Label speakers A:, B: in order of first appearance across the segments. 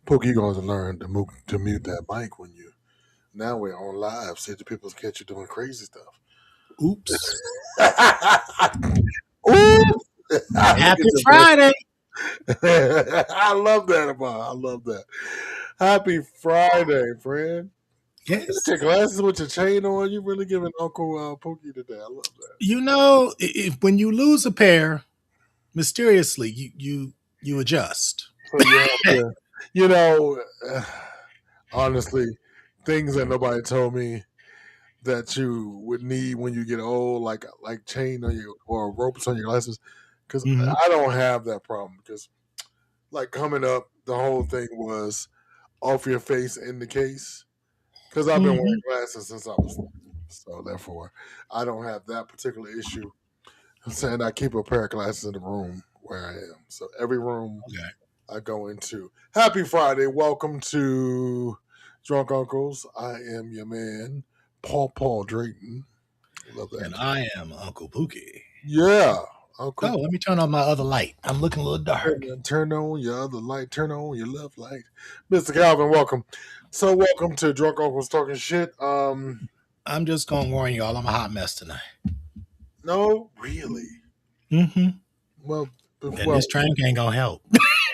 A: Pouquie going to learn to mute that mic when you. Now we're on live. See the people catch you doing crazy stuff.
B: Oops.
A: Ooh!
B: Happy Friday.
A: I love that about. I love that. Happy Friday, friend.
B: Yes.
A: With your glasses with your chain on, you really giving Uncle Pouquie today. I love that.
B: You know, when you lose a pair, mysteriously, you adjust.
A: So you have to, you know, honestly, things that nobody told me that you would need when you get old, like chain on your or ropes on your glasses, because
B: Mhm.
A: I don't have that problem. Because like coming up, the whole thing was off your face in the case. Because I've been wearing
B: Mhm.
A: glasses since I was, so therefore I don't have that particular issue. I'm saying I keep a pair of glasses in the room where I am. So every room
B: Okay.
A: I go into. Happy Friday. Welcome to Drunk Uncles. I am your man, Paw Drayton. Love
B: And
A: that.
B: I am Uncle Pouquie.
A: Yeah.
B: Oh,
A: Uncle,
B: let me turn on my other light. I'm looking a little dark.
A: turn on your other light. Turn on your left light. Mr. Calvin, welcome. So welcome to Drunk Uncles Talking Shit.
B: I'm just gonna warn y'all, I'm a hot mess tonight.
A: No, really.
B: Mm-hmm.
A: Well,
B: And this drink ain't gonna help.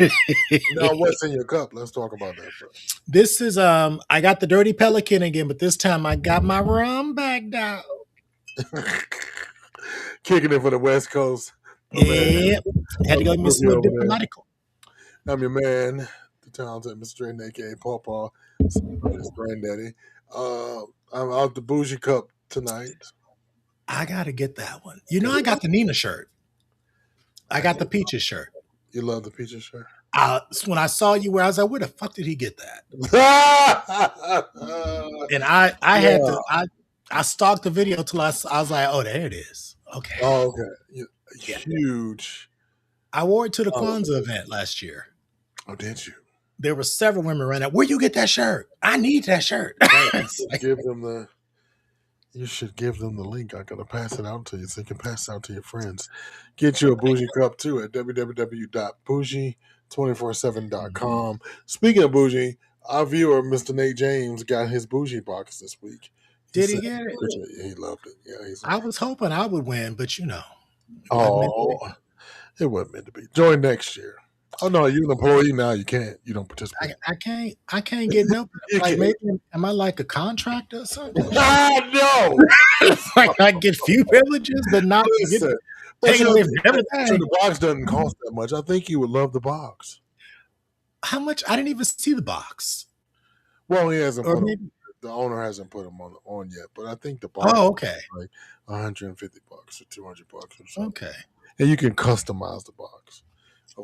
A: now what's in your cup? Let's talk about that first.
B: This is I got the Dirty Pelican again, but this time I got my rum bagged out.
A: Kicking it for the West Coast. My man,
B: Yeah. Had to go get me
A: Boogie
B: some
A: over there.
B: diplomatical.
A: I'm your man, the talented Mr. Drayton, aka Paw Paw, his granddaddy. I'm out the bougie cup tonight.
B: I gotta get that one. You know, I got the Nina shirt. I got the Peaches shirt.
A: You love the peaches, sir?
B: When I saw you where I was like, where the fuck did he get that?
A: Yeah.
B: And I had to I stalked the video till I was like, oh, there it is. Okay.
A: Oh, okay.
B: Yeah.
A: Huge.
B: I wore it to the
A: Oh,
B: Kwanzaa event last year.
A: oh, did you?
B: There were several women around there. Where you get that shirt? I need that shirt.
A: Give them the. You should give them the link. I gotta pass it out to you so you can pass it out to your friends. Get you a bougie cup too at www.bougie247.com. Speaking of bougie, our viewer, Mr. Nate James, got his bougie box this week.
B: Did he get it?
A: He loved it. Yeah, he's
B: I was hoping I would win, but you know, it wasn't meant to be.
A: oh, it wasn't meant to be. Join next year. Oh no, you're an employee now. You can't. You don't participate.
B: I can't get no
A: You
B: like
A: can't.
B: maybe am I like a contractor or something?
A: No.
B: Like I get few privileges, but not get
A: Listen,
B: taken away from
A: so
B: everything.
A: the box doesn't cost that much. I think you would love the box.
B: How much? I didn't even see the box.
A: Well, he hasn't
B: Or
A: put them.
B: maybe.
A: The owner hasn't put them on yet, but I think the box
B: Oh,
A: is
B: okay.
A: like $150 or $200 or something,
B: Okay.
A: and you can customize the box.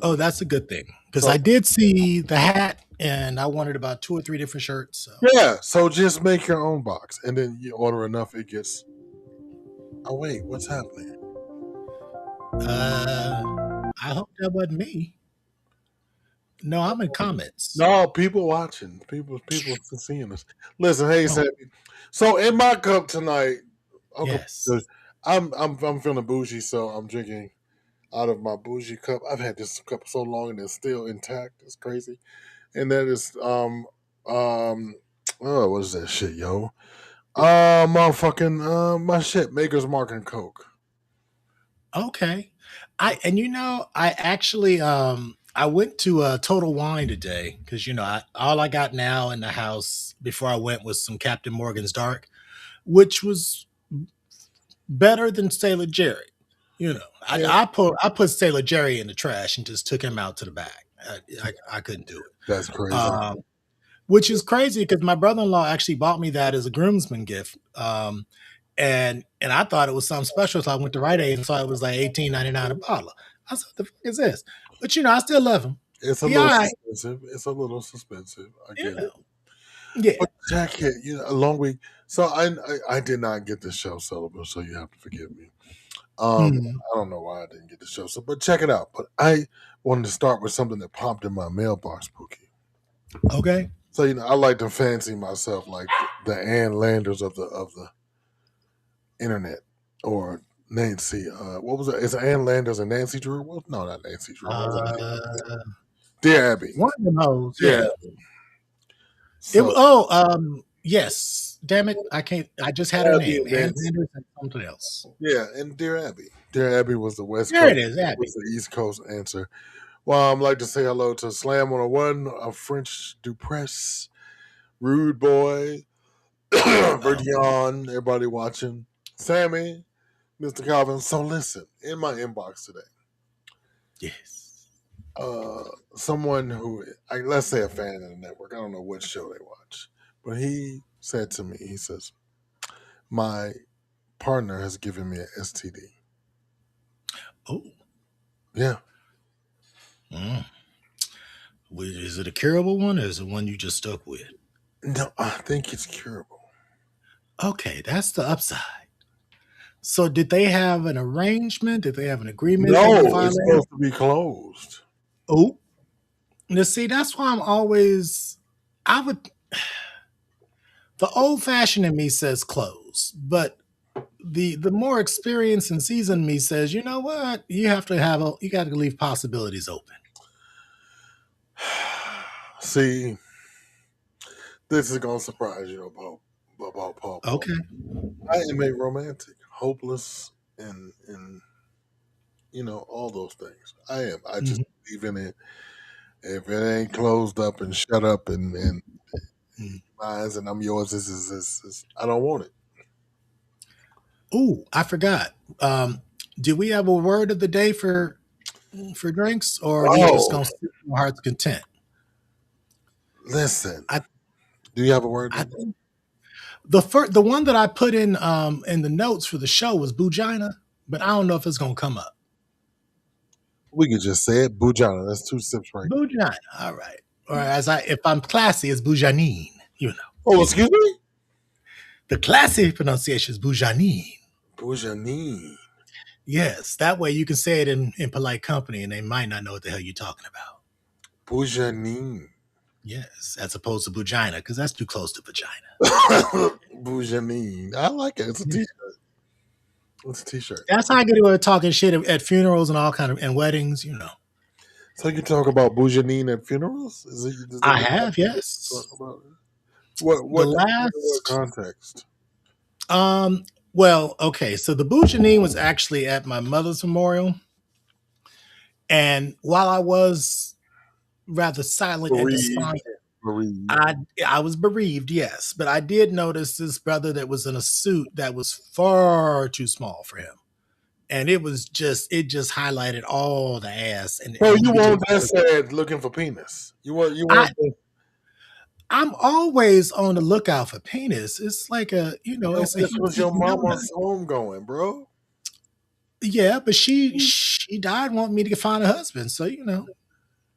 B: Oh, that's a good thing because
A: So
B: I did see the hat and I wanted about 2 or 3 different shirts. So
A: yeah, so just make your own box, and then you order enough, it gets. Oh wait, what's happening?
B: I hope that wasn't me. No, I'm in comments.
A: No, people watching, people seeing us. Listen, hey,
B: Oh,
A: Sammy. So in my cup tonight, Uncle,
B: yes.
A: I'm feeling bougie, so I'm drinking out of my bougie cup. I've had this cup so long and it's still intact. It's crazy. And that is oh, what is that shit, yo? Motherfucking my shit, Maker's Mark and Coke.
B: Okay. I actually I went to Total Wine today because all I got now in the house before I went was some Captain Morgan's Dark, which was better than Sailor Jerry.
A: Yeah,
B: I put Sailor Jerry in the trash and just took him out to the back. I couldn't do it.
A: that's crazy.
B: Um, which is crazy because my brother-in-law actually bought me that as a groomsman gift. And I thought it was something special, so I went to Rite Aid and saw it was like $18.99 a bottle. I said, "What the fuck is this?" But I still love him.
A: It's a
B: He
A: little
B: all right.
A: expensive. It's a little expensive. I get
B: Yeah,
A: it.
B: yeah.
A: But jacket, a long week. So I did not get the show celebrate, so you have to forgive me.
B: Hmm.
A: I don't know why I didn't get the show, so but check it out. But I wanted to start with something that popped in my mailbox, Pouquie.
B: Okay.
A: So I like to fancy myself like the Ann Landers of the internet, or Nancy. What was it? Is Ann Landers and Nancy Drew? Well, no, not Nancy Drew. What was
B: Uh,
A: that? Dear Abby.
B: One of them hoes,
A: Dear
B: yeah.
A: Abby. So
B: Yes. Damn it. I can't I just had her
A: Abby
B: name.
A: and
B: Ann
A: Nancy.
B: Sanders and something else.
A: Yeah, and Dear Abby. Dear Abby was the West
B: There
A: Coast,
B: it is, Abby.
A: was the East Coast answer. Well, I'd like to say hello to Slam 101, a French Dupress, Rude Boy,
B: Oh,
A: Verdion, everybody watching. Sammy, Mr. Calvin. So listen, in my inbox today,
B: yes.
A: uh, someone who, let's say a fan of the network, I don't know what show they watch, but he said to me, he says, my partner has given me an STD.
B: Oh.
A: Yeah.
B: Mm. Is it a curable one or is it one you just stuck with?
A: No, I think it's curable.
B: Okay, that's the upside. So did they have an arrangement? Did they have an agreement they
A: No, it's
B: violated?
A: supposed to be closed.
B: Oh. Now see, that's why I would the old fashioned in me says close, but the more experienced and seasoned me says, you know what? You got to leave possibilities open.
A: See, this is gonna surprise you about Paw Paw.
B: Okay.
A: I am a romantic, hopeless, and all those things. I am. I just
B: Mhm.
A: believe in it. If it ain't closed up and shut up and
B: Mhm.
A: mine and I'm yours, this I don't want it.
B: Ooh, I forgot. Do we have a word of the day for drinks, or are we just
A: Oh,
B: gonna stick to our heart's content?
A: listen.
B: I
A: Do you have a word
B: I
A: today?
B: think the one that I put in the notes for the show was Bujina, but I don't know if it's gonna come up.
A: We could just say it. Bujana. That's two sips right there.
B: Bujina. All right. Or if I'm classy, it's Bujanine. You know.
A: Oh, excuse me?
B: The classy pronunciation is Bujanine.
A: Bujanine.
B: Yes, that way you can say it in polite company and they might not know what the hell you're talking about.
A: Bujanine.
B: Yes, as opposed to Bujina, because that's too close to vagina.
A: Bujanine. I like it. It's a
B: Yeah.
A: t-shirt. It's a t-shirt.
B: That's how I get away with talking shit at funerals and all kind of and weddings, you know.
A: So you talk about Bujanine at funerals? Does that
B: I
A: mean
B: have,
A: talk
B: yes.
A: about it? What
B: The
A: what what
B: last
A: context?
B: well, okay, so the Bujanine was actually at my mother's memorial. And while I was rather silent and
A: Bereaved.
B: despondent,
A: Bereaved.
B: I was bereaved, yes, but I did notice this brother that was in a suit that was far too small for him. And it just highlighted all the ass
A: So
B: and
A: you
B: you could just
A: weren't that sad looking for penis. You
B: I
A: weren't that,
B: I'm always on the lookout for penis. It's like
A: yo,
B: it's a
A: this
B: heat
A: was your
B: seeking
A: mama's
B: element.
A: homegoing, bro.
B: Yeah, but she died wanting me to find a husband. So,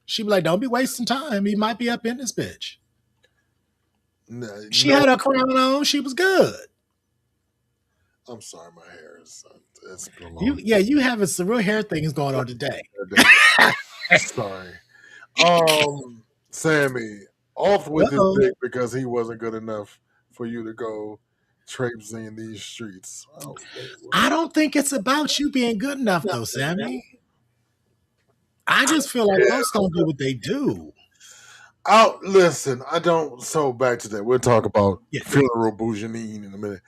B: she'd be like, don't be wasting time. He might be up in this bitch. She
A: No,
B: had her crown on, she was good.
A: I'm sorry, my hair is it's been a
B: You
A: long
B: yeah, you having some real hair things going on today.
A: day. Sorry. Sammy, off with his
B: Uh-oh.
A: dick because he wasn't good enough for you to go traipsing in these streets. Oh, what?
B: I don't think it's about you being good enough though, Sammy. I just feel like
A: Yeah.
B: folks don't do what they do.
A: Out. Listen, I don't. So back to that. We'll talk about
B: Yeah.
A: funeral bouginine in a minute.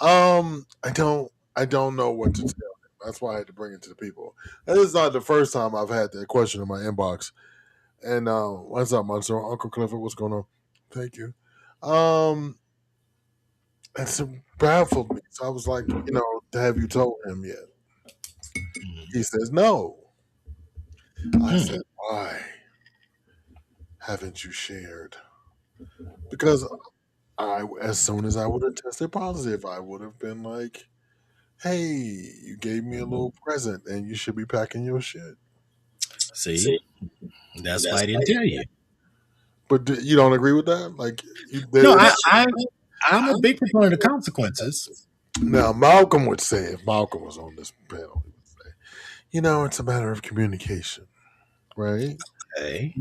A: I don't know what to tell him. That's why I had to bring it to the people. And this is not the first time I've had that question in my inbox. And what's up, Monster? Uncle Clifford, what's going on? Thank you. Um, it's baffled me. So I was like, have you told him yet? He says no. I
B: Mm.
A: said, why haven't you shared? Because as soon as I would have tested positive, I would have been like, hey, you gave me a little present and you should be packing your shit.
B: See, that's why I didn't tell you.
A: But you don't agree with that? Like,
B: No, I'm a big proponent of consequences.
A: now Malcolm would say, if Malcolm was on this panel, he would say, it's a matter of communication, right?
B: Okay.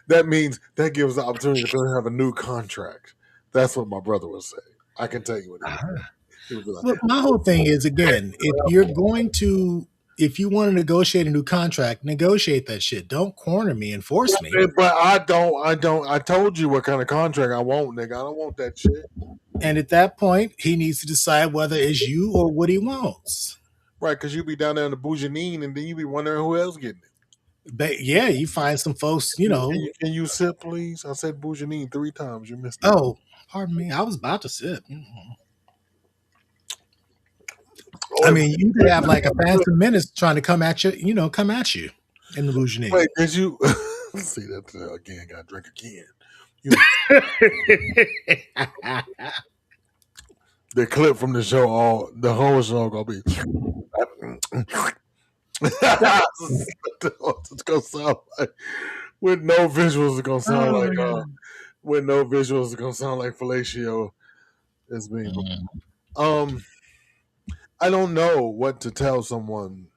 A: That means that gives the opportunity for them to have a new contract. That's what my brother would say. I can tell you what he would say.
B: Uh-huh.
A: He would be like,
B: Look, my whole thing is again, if you're going to if you want to negotiate a new contract, negotiate that shit. Don't corner me and force me.
A: But I don't. I told you what kind of contract I want, nigga. I don't want that shit.
B: And at that point, he needs to decide whether it's you or what he wants.
A: Right, because you be down there in the Boujanine and then you be wondering who else getting it.
B: But yeah, you find some folks,
A: Can you sit, please? I said Boujanine 3 times. You missed it.
B: oh, pardon me, I was about to sip. I
A: Oh,
B: mean, you could have like a Phantom Menace trying to come at you, come at you in the
A: wait,
B: Bougie.
A: did you see that again? Got to drink again. You the clip from the show, all the whole show gonna be. It's gonna sound like with no visuals. It's gonna sound
B: Oh
A: like
B: my god.
A: with no visuals. It's gonna sound like fellatio is being.
B: Mm,
A: Um, I don't know what to tell someone.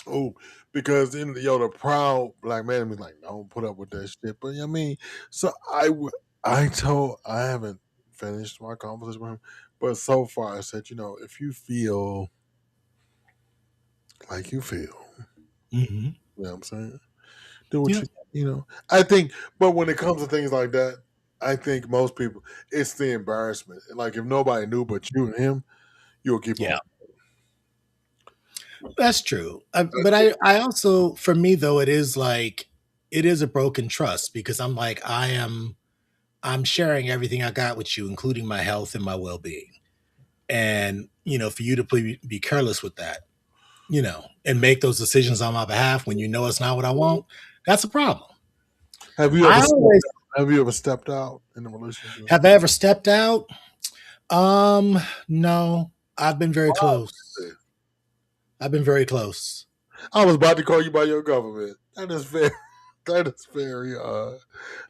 A: Oh, because in the proud black man is like, don't put up with that shit. But I mean, so I haven't finished my conversation with him, but so far I said, if you feel like you feel,
B: mhm.
A: you know what I'm saying? Do what
B: Yeah,
A: you. I think, but when it comes to things like that, I think most people, it's the embarrassment. Like if nobody knew but you and him, you'll keep on.
B: yeah, that's true. But
A: That's
B: I also, for me though, it is a broken trust because I'm sharing everything I got with you, including my health and my well being. And for you to be careless with that, and make those decisions on my behalf when you know it's not what I want, that's a problem.
A: Have you ever
B: I always
A: have you ever stepped out in a relationship?
B: have I ever stepped out? No, I've been very close. I've been very close.
A: I was about to call you by your government. That is very, that is very
B: I,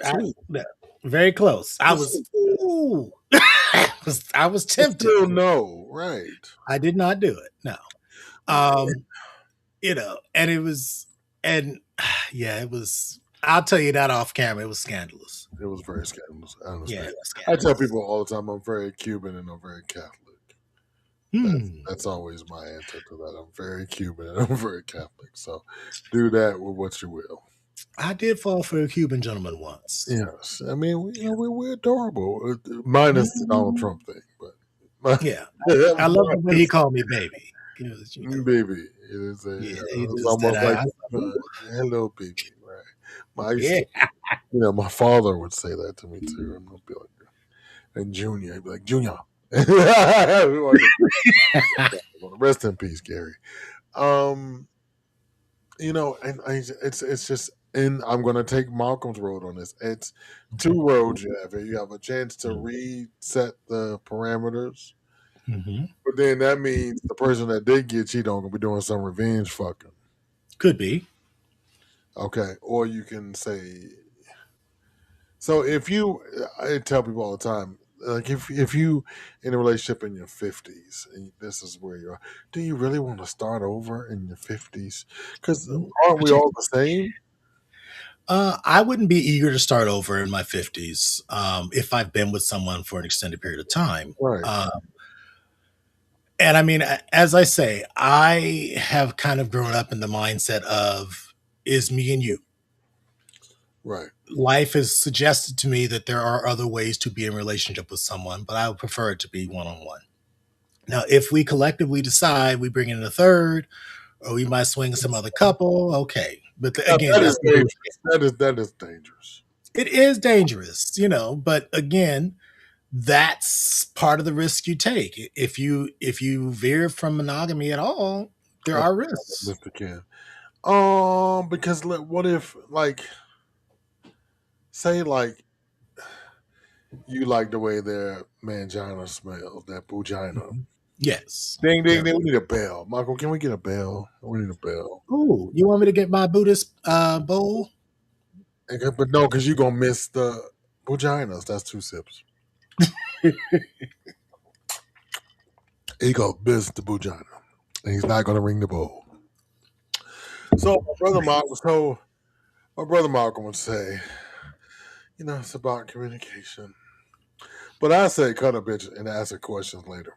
A: sweet.
B: yeah, very close. I was, ooh, I was
A: You
B: tempted.
A: still no, right?
B: I did not do it. No. Um, and it was, and yeah, it was. I'll tell you that off camera. It was scandalous.
A: It was very scandalous. I
B: Yeah,
A: understand.
B: it was
A: I tell
B: scandalous.
A: people all the time I'm very Cuban and I'm very Catholic.
B: Hmm.
A: That's always my answer to that. I'm very Cuban and I'm very Catholic. So do that with what you will.
B: I did fall for a Cuban gentleman once.
A: Yes, I mean we're adorable, minus the Donald
B: Mhm.
A: Trump thing, but
B: Yeah, I love the way he called me baby. It was,
A: baby,
B: yeah, he
A: it's
B: just did.
A: almost like
B: I was like, ooh,
A: hello, baby, right? I used
B: yeah.
A: to, my father would say that to me too, and I'd be like, and Junior, he'd be like, Junior. Rest in peace, Gary. Um, and it's just, and I'm gonna take Malcolm's road on this. It's two roads you have here. You have a chance to reset the parameters,
B: Hmm.
A: but then that means the person that did get cheated on gonna be doing some revenge fucking.
B: Could be.
A: Okay, or you can say, so if you, I tell people all the time, like if you in a relationship in your 50s and this is where you are, do you really want to start over in your 50s? Because aren't we all the same?
B: I wouldn't be eager to start over in my 50s if I've been with someone for an extended period of time.
A: Right,
B: And I mean, as I say, I have kind of grown up in the mindset of is me and you.
A: right.
B: Life has suggested to me that there are other ways to be in relationship with someone, but I would prefer it to be one on one. Now, if we collectively decide we bring in a third, or we might swing some other couple, okay. But
A: Now,
B: again,
A: that is
B: that's
A: dangerous. That is dangerous.
B: it is dangerous, But again, that's part of the risk you take. If you veer from monogamy at all, there
A: Oh,
B: are risks.
A: Mr. Ken. Because what if, like, say, like, you like the way their mangina smells, that bugina.
B: Mhm. Yes,
A: Ding, ding,
B: very.
A: ding. We need a bell. Michael, can we get a bell? We need a bell.
B: Ooh, you want me to get my Buddhist bowl?
A: But no, because you're going to miss the vaginas. That's 2 sips. He going to miss the vagina. And he's not going to ring the bell. So my brother Malcolm would say, it's about communication. But I say cut a bitch and ask her questions later.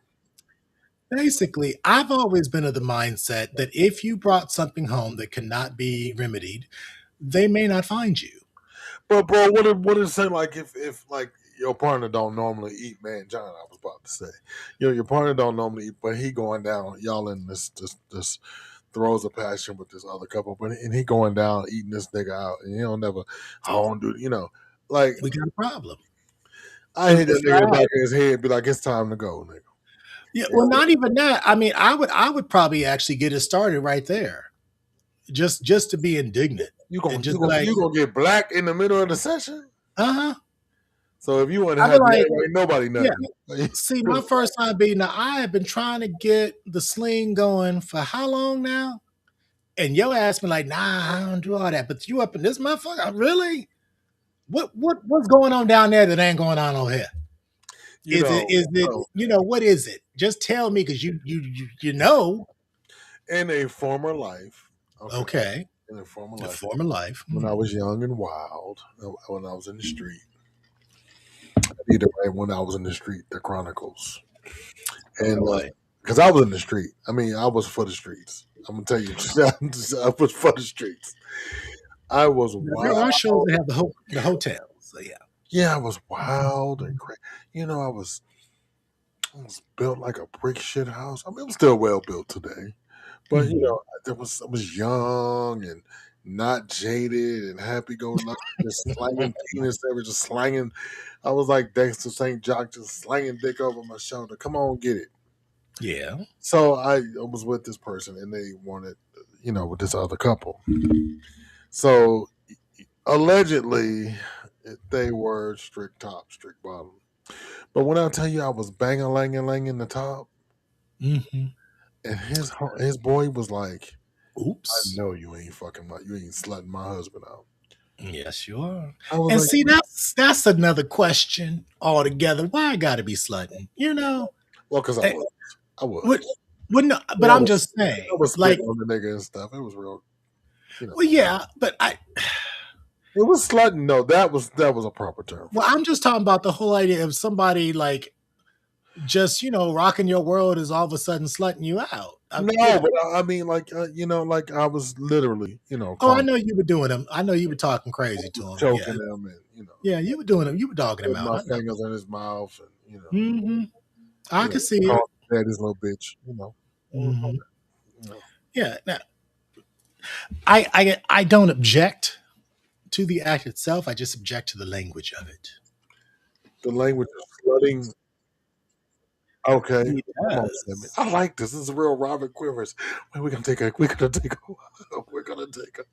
B: basically, I've always been of the mindset that if you brought something home that cannot be remedied, they may not find you.
A: But bro, what it say like if like your partner don't normally eat, man, John, I was about to say, your partner don't normally eat, but he going down, y'all in this throws a passion with this other couple, but and he going down eating this nigga out, and he don't never home do like
B: We got a problem.
A: I hit that
B: If
A: nigga in the back of his head, be like, it's time to go, nigga.
B: Yeah,
A: You
B: well,
A: know,
B: not even that. I mean, I would probably actually get it started right there, just to be indignant
A: you
B: and
A: gonna
B: just
A: you gonna
B: like,
A: you gonna get black in the middle of the session.
B: uh huh.
A: So if you
B: I'd be
A: unhappy,
B: like,
A: ain't nobody
B: yeah.
A: nothing.
B: See, my first time being now, I have been trying to get the sling going for how long now? And yo asked me like, nah, I don't do all that. But you up in this motherfucker? Really? What's going on down there that ain't going on over here?
A: you know,
B: Is it
A: so
B: what is it? Just tell me because you know.
A: in a former life, okay,
B: Okay.
A: in a former
B: The
A: life,
B: former life.
A: when I was young and wild, when I was in the street, either way, when I was in the street, the Chronicles, and
B: Boy.
A: because I was in the street, I mean, I was for the streets. I'm gonna tell you, I was for the streets. I was
B: Now, there are shows
A: wild.
B: that have the hotels. So yeah.
A: Yeah, I was wild and crazy. I was built like a brick shit house. I mean, it was still well built today. But
B: Mhm.
A: I was young and not jaded and happy go lucky, just slanging penis ever, just slanging. I was like Dexter St. Jock, just slanging dick over my shoulder. Come on, get it.
B: Yeah.
A: So I was with this person, and they wanted, with this other couple. So allegedly, they were strict top, strict bottom. But when I tell you I was banging, langing, langing the top,
B: Mhm.
A: and his boy was like, I
B: Oops.
A: know you ain't you ain't slutting my husband out.
B: Yes, you are.
A: I was
B: And
A: like,
B: see, that's another question altogether. Why I gotta be slutting?
A: well, because
B: Eh,
A: I was.
B: what? No,
A: But
B: but I'm just saying,
A: I was
B: like,
A: spitting on the nigga and stuff. It was real, you know.
B: well, yeah, but
A: It was slutting. No, that was a proper term
B: well,
A: for it.
B: I'm just talking about the whole idea of somebody like just rocking your world is all of a sudden slutting you out.
A: No, but I mean, like, like I was literally,
B: Oh, I
A: calling,
B: know you were doing them. I know you were talking crazy to him. Yeah,
A: choking him, and
B: yeah, you were doing them. You were dogging him
A: putting
B: out.
A: my
B: I know.
A: fingers in his mouth, and
B: Hmm. I can see
A: calling
B: it.
A: daddy's little bitch. It was all
B: Hmm.
A: that,
B: Yeah. Now, I don't object to the act itself. I just object to the language of it.
A: The language of slutting. Okay,
B: He
A: come on, Sammy.
B: does.
A: I like this. This is real Robert Quivers. Wait, we're gonna take a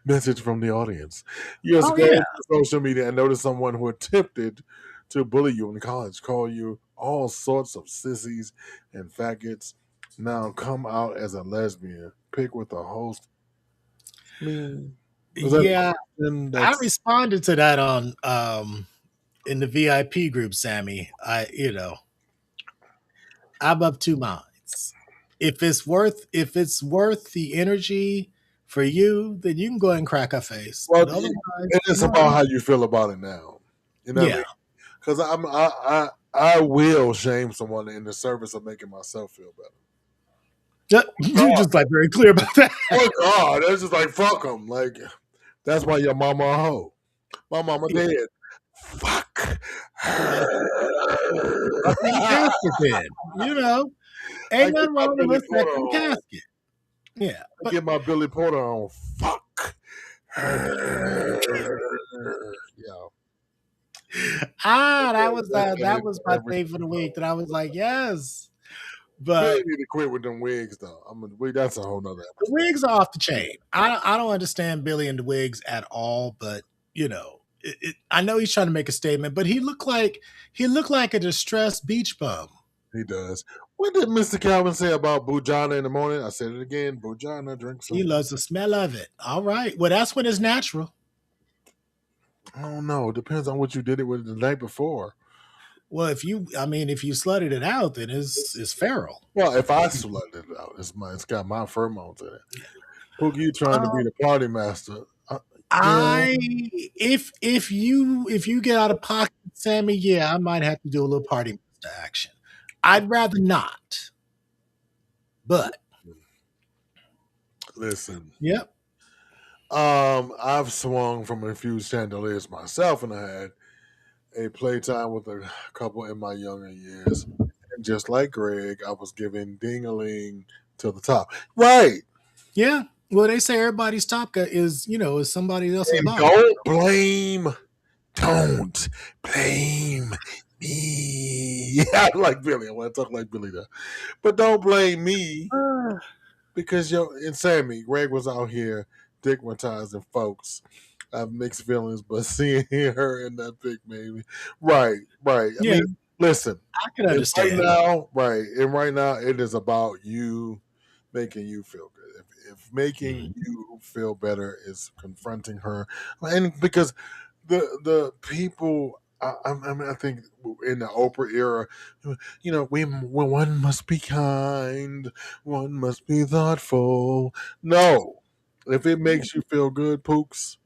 A: message from the audience. You're
B: Oh yeah.
A: scrolling through social media and notice someone who attempted to bully you in college, call you all sorts of sissies and faggots. Now come out as a lesbian. Pick with a host. I mean, was that a
B: Yeah.
A: question
B: I
A: that's
B: responded to that on in the VIP group, Sammy. I'm of two minds. If it's worth the energy for you, then you can go ahead and crack her face.
A: well?
B: But otherwise,
A: It's about how you feel about it now. You know what I
B: yeah.
A: mean? Because I will shame someone in the service of making myself feel better.
B: You just like very clear about that.
A: Oh God, that's just like fuck them. Like that's why your mama a hoe. My mama
B: Yeah.
A: dead. Fuck
B: Well,
A: her.
B: up in the casket then.
A: I
B: Ain't
A: get
B: nothing
A: my
B: wrong with
A: Billy
B: a
A: Porter
B: second
A: on.
B: casket. Yeah.
A: I get my Billy Porter on. Fuck her. Yeah,
B: That was
A: that's
B: that was my
A: every
B: thing for the week that I was like, yes.
A: Billy
B: But
A: need to quit with them wigs though. That's a whole nother
B: the
A: episode.
B: wigs are off the chain. I don't understand Billy and the wigs at all, but I know he's trying to make a statement, but he looked like a distressed beach bum.
A: He does. What did Mr. Calvin say about Bujana in the morning? I said it again. Bujana, drink
B: He
A: some.
B: loves the smell of it. All right. Well, that's when it's natural.
A: I don't know. It depends on what you did it with the night before.
B: Well, if you slutted it out, then it's feral.
A: Well, if I selected it out, it's got my pheromones in it. Pookie, you trying to
B: Um,
A: be the party master? Yeah.
B: I if you get out of pocket, Sammy, yeah, I might have to do a little party master action. I'd rather not. But
A: Listen,
B: yep,
A: I've swung from a few chandeliers myself, and I had a playtime with a couple in my younger years. And just like Greg, I was giving ding-a-ling to the top. Right.
B: yeah. Well, they say everybody's top is is somebody else's
A: And
B: bottom.
A: don't blame me. Yeah, I like Billy. I want to talk like Billy now. But don't blame me because and Sammy, Greg was out here digmatizing folks. I have mixed feelings, but seeing her in that pic made me right, right. I
B: Yeah,
A: mean, listen,
B: I can
A: and right
B: understand.
A: now, right, and right now, it is about you making you feel good. If making
B: Mhm.
A: you feel better is confronting her, and because the people. I mean, I think in the Oprah era, when one must be kind, one must be thoughtful. No, if it makes you feel good, Pooks,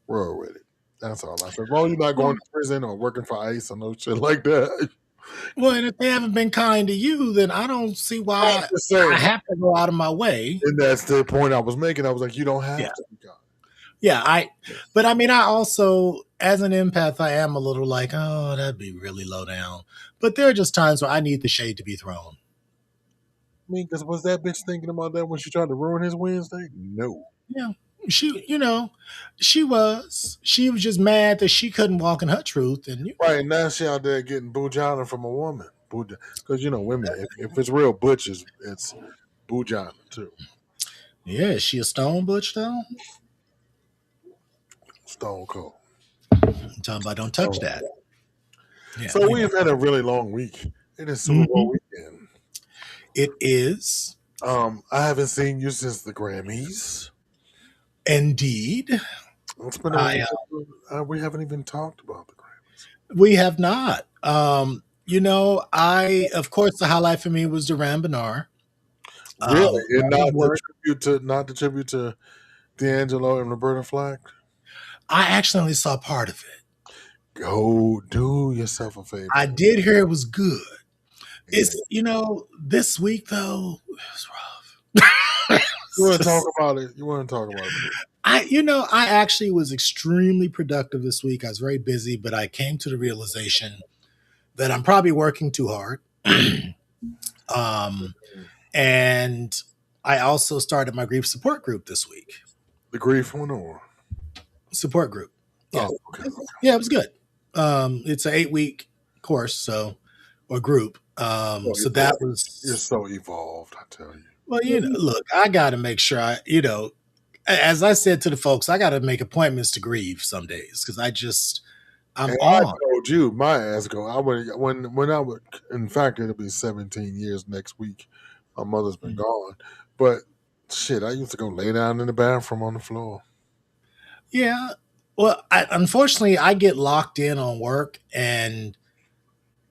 A: roll with it. That's all I said. As long as you're not
B: Well,
A: going to prison or working for ICE or no shit like that.
B: well, and if they haven't been kind to you, then I don't see
A: I'm
B: why
A: just
B: I
A: saying,
B: have to go out of my way.
A: and that's the point I was making. I was like, you don't
B: Yeah,
A: have to be kind.
B: yeah.
A: Yes.
B: But I mean, I also, as an empath, I am a little like, oh, that'd be really low down. But there are just times where I need the shade to be thrown.
A: I mean, because was that bitch thinking about that when she tried to ruin his Wednesday? No.
B: Yeah. She was just mad that she couldn't walk in her truth. And,
A: Right now, she out there getting boojana from a woman. Because, women, if it's real butches, it's boojana too.
B: yeah, is she a stone butch, though?
A: Stone cold.
B: I'm talking about don't touch
A: Stone
B: that.
A: cold.
B: Yeah,
A: So we've had a really long week. It is Super
B: Mhm.
A: Bowl weekend.
B: It is
A: I haven't seen you since the Grammys.
B: indeed.
A: It's been
B: I
A: we haven't even talked about the Grammys.
B: We have not. I of course the highlight for me was Duran Bernard.
A: Really, and
B: That was work.
A: not the tribute to D'Angelo and Roberta Flack.
B: I actually only saw part of it.
A: Go do yourself a
B: I
A: favor.
B: did hear it was good.
A: Yeah.
B: This week though, it was rough.
A: You
B: It's
A: want to talk
B: just-
A: about it? You want to talk about it? Please.
B: I actually was extremely productive this week. I was very busy, but I came to the realization that I'm probably working too hard. um, and I also started my grief support group this week.
A: The grief one or
B: Support group. Yeah.
A: oh, okay.
B: Yeah, it was good. It's an 8 week course, or group.
A: Oh,
B: So that
A: you're
B: was
A: so evolved, I tell you.
B: well, look, I got to make sure as I said to the folks, I got to make appointments to grieve some days because I'm
A: And I
B: on.
A: told you my ass go. I would when I would. In fact, it'll be 17 years next week. My mother's been gone, but shit, I used to go lay down in the bathroom on the floor.
B: Yeah. Well, unfortunately, I get locked in on work, and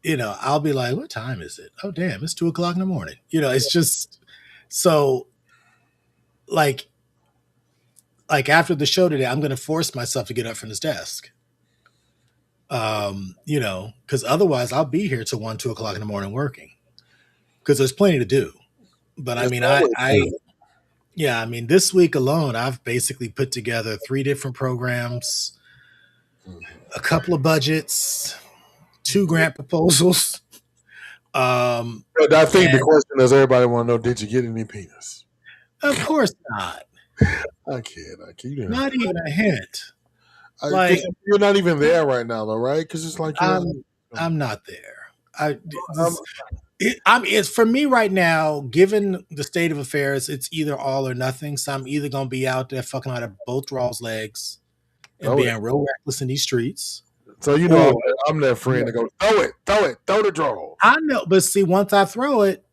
B: I'll be like, "What time is it? Oh, damn, it's 2 o'clock in the morning." It's just so like after the show today, I'm going to force myself to get up from this desk. Because otherwise I'll be here till 1, 2 o'clock in the morning working because there's plenty to do. But I
A: It's
B: mean,
A: always
B: yeah, I mean, this week alone, I've basically put together 3 different programs, a couple of budgets, 2 grant proposals.
A: But I think the
B: And
A: question is, everybody want to know: did you get any penis?
B: of course not,
A: I kid. You know,
B: not even a hint.
A: because
B: Like
A: you're not even there right now, though, right? Because it's like you're.
B: I'm not there. I
A: I'm,
B: this it's for me right now, given the state of affairs, it's either all or nothing. So I'm either gonna be out there fucking out of both draws legs and
A: throw it.
B: being real reckless in these streets.
A: So
B: Or
A: I'm that friend to go throw the draw.
B: I know, but see, once I throw it,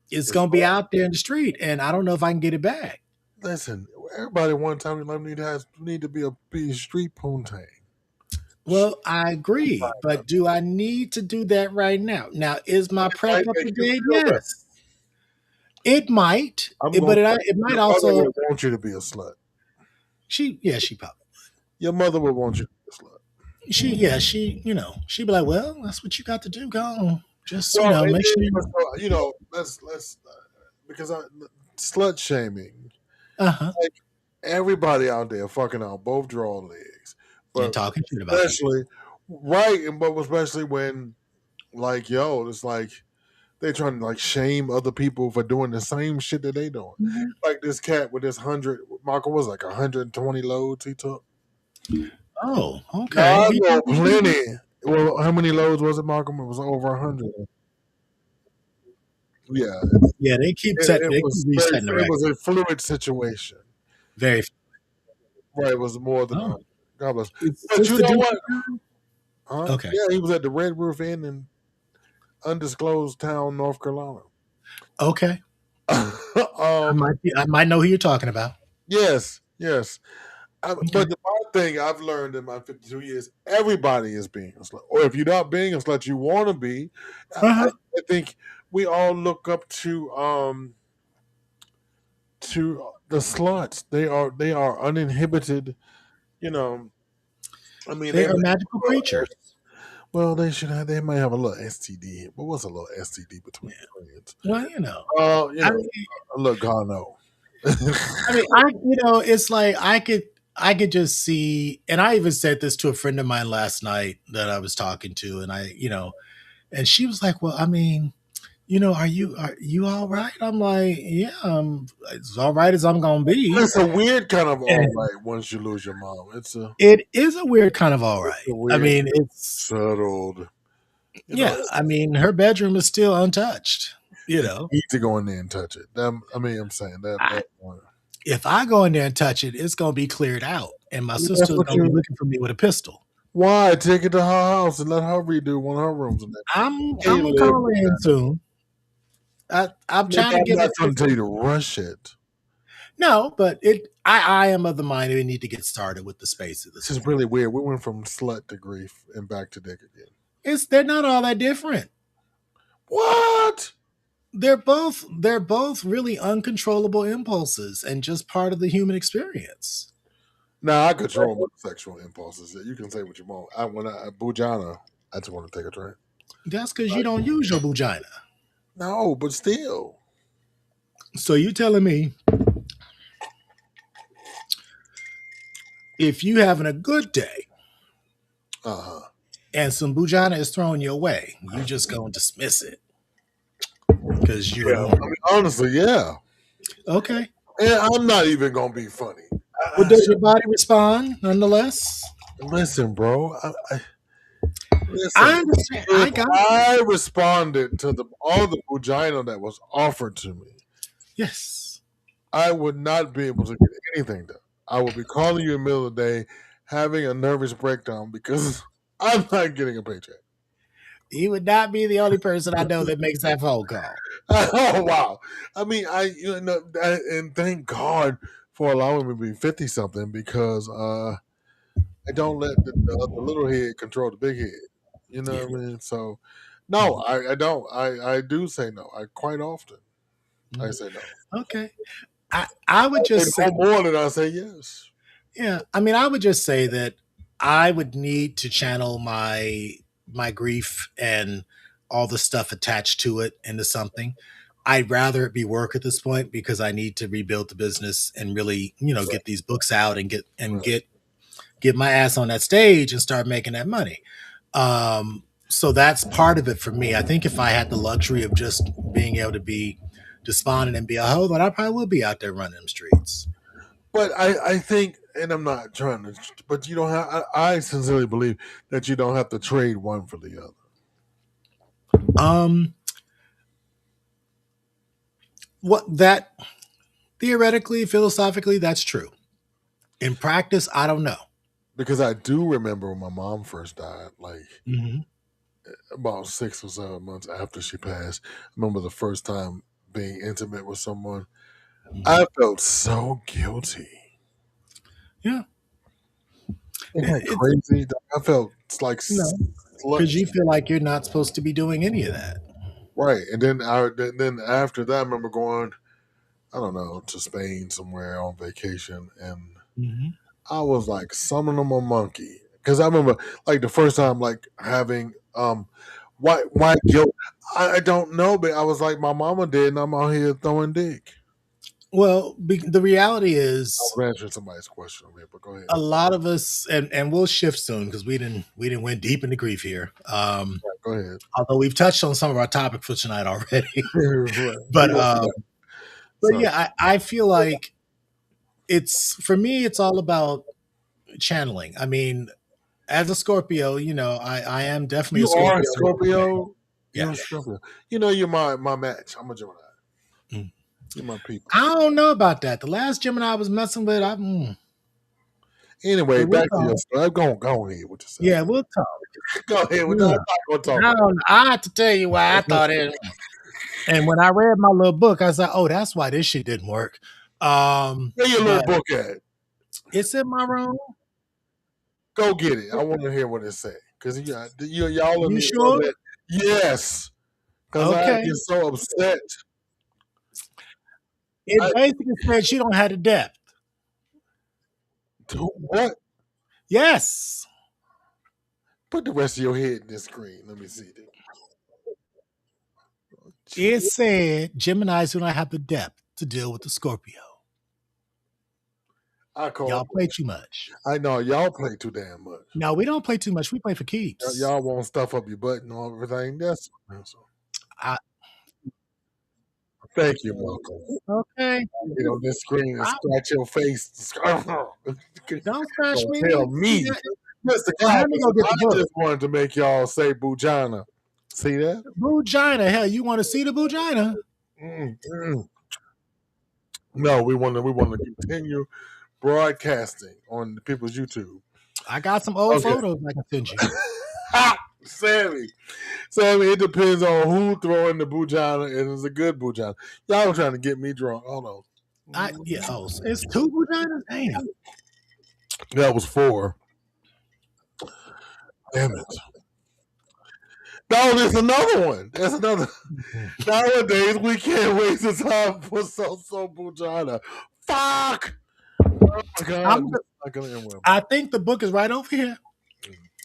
B: it's
A: It's
B: gonna be out there in the street, and I don't know if I can get it back.
A: listen. Everybody one time in life need to be a street poontang.
B: Well, I agree, but do I need to do that right now? Now, is my
A: It might
B: prep up
A: make
B: to
A: you
B: date?
A: feel better.
B: Yes, it might,
A: I'm gonna.
B: but it might
A: Your mother
B: also.
A: would want you to be a slut.
B: She probably.
A: Your mother would want you to be a slut.
B: She'd be like, well, that's what you got to do. Go on. Just,
A: Well, and
B: make
A: then
B: sure you.
A: let's because slut shaming,
B: Uh-huh.
A: like everybody out there fucking out both draw legs,
B: And
A: but
B: talking shit about you.
A: especially right, and but especially when like yo, it's like they trying to like shame other people for doing the same shit that they doing.
B: Mhm.
A: Like this cat with this 100, Michael was like 120 loads he took.
B: Oh,
A: Now
B: okay.
A: I know plenty. Well, how many loads was it, Malcolm? It was over 100. Yeah,
B: Yeah,
A: it
B: they keep
A: was very.
B: resetting the
A: It was
B: record.
A: a fluid situation.
B: Very
A: Right, it was more than
B: oh.
A: 100. God bless. But
B: Since
A: you
B: the
A: know
B: Duke
A: what? Huh?
B: okay.
A: Yeah, he was at the Red Roof Inn in undisclosed town, North Carolina.
B: Okay.
A: um,
B: I might know who you're talking about.
A: yes, yes.
B: Okay.
A: But the one thing I've learned in my 52 years, everybody is being a slut. Or if you're not being a slut, you want to be.
B: Uh-huh.
A: I think we all look up to the sluts. They are uninhibited. You know, I mean,
B: They
A: they
B: are magical creatures.
A: well, they should have. They might have a little STD. What was a little STD
B: Yeah.
A: between friends?
B: Well,
A: You
B: I
A: know,
B: mean,
A: look, God no.
B: it's like I could just see, and I even said this to a friend of mine last night that I was talking to, and and she was like, "Well, I mean, are you all right?" I'm like, "Yeah, as all right as I'm gonna be."
A: It's a weird kind of all
B: And
A: right once you lose your mom.
B: it is a weird kind of all
A: It's a
B: right. I
A: weird
B: mean, it's
A: settled.
B: yeah. I mean, her bedroom is still untouched. You
A: You
B: know,
A: need to go in there and touch it. I mean, I'm saying that.
B: I, if I go in there and touch it, it's gonna be cleared out, and my
A: That's
B: sister's
A: what
B: gonna be
A: you.
B: looking for me with a pistol.
A: Why take it to her house and let her redo one of her rooms in there?
B: I'm
A: Hey,
B: gonna
A: live
B: call
A: with
B: her in
A: that.
B: soon. I'm
A: Look,
B: trying to
A: I'm
B: get
A: not
B: it.
A: trying to tell you to rush it.
B: No, but I am of the mind we need to get started with the space at this
A: This is
B: point.
A: really weird. We went from slut to grief and back to dick again.
B: They're not all that different.
A: What?
B: They're both really uncontrollable impulses and just part of the human experience.
A: Now I control my sexual impulses. You can say what you want. When I Bujana, I just want to take a drink.
B: That's because you
A: Like,
B: don't use your vagina.
A: no, but still.
B: So you telling me if you having a good day
A: Uh huh.
B: and some bujana is thrown your way, you just gonna dismiss it because you're
A: Yeah. I mean, honestly, yeah.
B: okay.
A: And I'm not even gonna be funny.
B: Well, does your body respond nonetheless?
A: Listen, bro. Listen.
B: I understand. I
A: If
B: got
A: I responded to all the vagina that was offered to me,
B: yes.
A: I would not be able to get anything done. I would be calling you in the middle of the day, having a nervous breakdown because I'm not getting a paycheck.
B: You would not be the only person I know that makes that phone call.
A: Oh wow! I mean, and thank God for allowing me to be 50 something because I don't let the little head control the big head. You know
B: Yeah.
A: what I mean? So, no,
B: Mhm.
A: I don't. I do say no. I quite often I
B: Mhm.
A: say no.
B: Okay. I would
A: I say
B: just say,
A: no more than I say yes.
B: yeah. I mean, I would just say that I would need to channel my grief and all the stuff attached to it into something. I'd rather it be work at this point because I need to rebuild the business and really,
A: Right,
B: get these books out and
A: right.
B: get my ass on that stage and start making that money. So that's part of it for me. I think if I had the luxury of just being able to be despondent and be a hoe, then I probably would be out there running them streets.
A: But I think, and I'm not trying to, but you don't have. I sincerely believe that you don't have to trade one for the other.
B: Um, what that theoretically, philosophically, that's true. In practice, I don't know.
A: Because I do remember when my mom first died, like
B: Mm-hmm.
A: about 6 or 7 months after she passed. I remember the first time being intimate with someone.
B: Mm-hmm.
A: I felt so guilty.
B: Yeah,
A: Isn't that
B: it's
A: crazy? I felt like
B: no,
A: slut.
B: because you feel like you're not supposed to be doing any of that.
A: Right. And then after that, I remember going, I don't know, to Spain somewhere on vacation. And
B: Mm-hmm.
A: I was like summoning a monkey. Because I remember like the first time like having why guilt? I don't know, but I was like my mama did, and I'm out here throwing dick.
B: Well, the reality
A: I
B: is
A: was answering somebody's question over here, but go ahead.
B: a lot of us, and we'll shift soon because we didn't went deep into grief here.
A: Right, go ahead.
B: Although we've touched on some of our topics for tonight already,
A: Right. We
B: but
A: gonna do that.
B: but
A: So
B: yeah, I feel like it's for me. It's all about channeling. I mean, as a Scorpio, I am definitely a
A: you are a
B: Scorpio.
A: Scorpio. You're a
B: Yes.
A: Scorpio. You know you're my match. I'm a Gemini.
B: Mm.
A: You're my people.
B: I don't know about that. The last Gemini I was messing with,
A: Anyway,
B: but we'll
A: back to your
B: talk.
A: story. Go ahead with yourself.
B: Yeah, we'll talk.
A: Go ahead with that.
B: Yeah.
A: I'm not gonna talk
B: I
A: about
B: don't. I have to tell you why I thought
A: it.
B: it. And when I read my little book, I was like, "Oh, that's why this shit didn't work."
A: Where your little
B: But
A: book at?
B: it's in my room.
A: Go get it. I want to hear what it say. Cause y'all
B: You
A: need to know
B: sure?
A: that. Yes. Cause I
B: Okay.
A: get so upset.
B: It
A: I
B: basically said she don't have the depth.
A: do what?
B: Yes.
A: Put the rest of your head in this screen. Let me see this.
B: It said Geminis do not have the depth to deal with the Scorpio.
A: I call
B: Y'all
A: it.
B: play too much.
A: I know y'all play too damn much.
B: No, we don't play too much. We play for keeps.
A: Y'all won't stuff up your butt and all everything. That's so.
B: I,
A: Thank you, Malcolm.
B: okay.
A: Get on this screen and
B: I,
A: scratch your face.
B: don't scratch
A: Don't
B: me.
A: tell
B: See
A: me,
B: that?
A: Mr.
B: Well, let me
A: Calvin.
B: go get
A: I
B: the book.
A: just wanted to make y'all say Bujana. See that?
B: Bugina. Hell, you want to see the Bugina?
A: Mm, mm. No, we want to continue broadcasting on the people's YouTube.
B: I got some old
A: Okay.
B: photos I can send you.
A: Ha! Sammy, it depends on who throwing the bujana, and it's a good bujana. Y'all trying to get me drunk. Hold on.
B: Yeah. Oh, it's two Buginas. Damn.
A: That was four. Damn it. No, there's another one. There's another. Nowadays, we can't waste the time for so bujana. Fuck! Oh my God.
B: I'm.
A: This is not going to end well.
B: I think the book is right over here.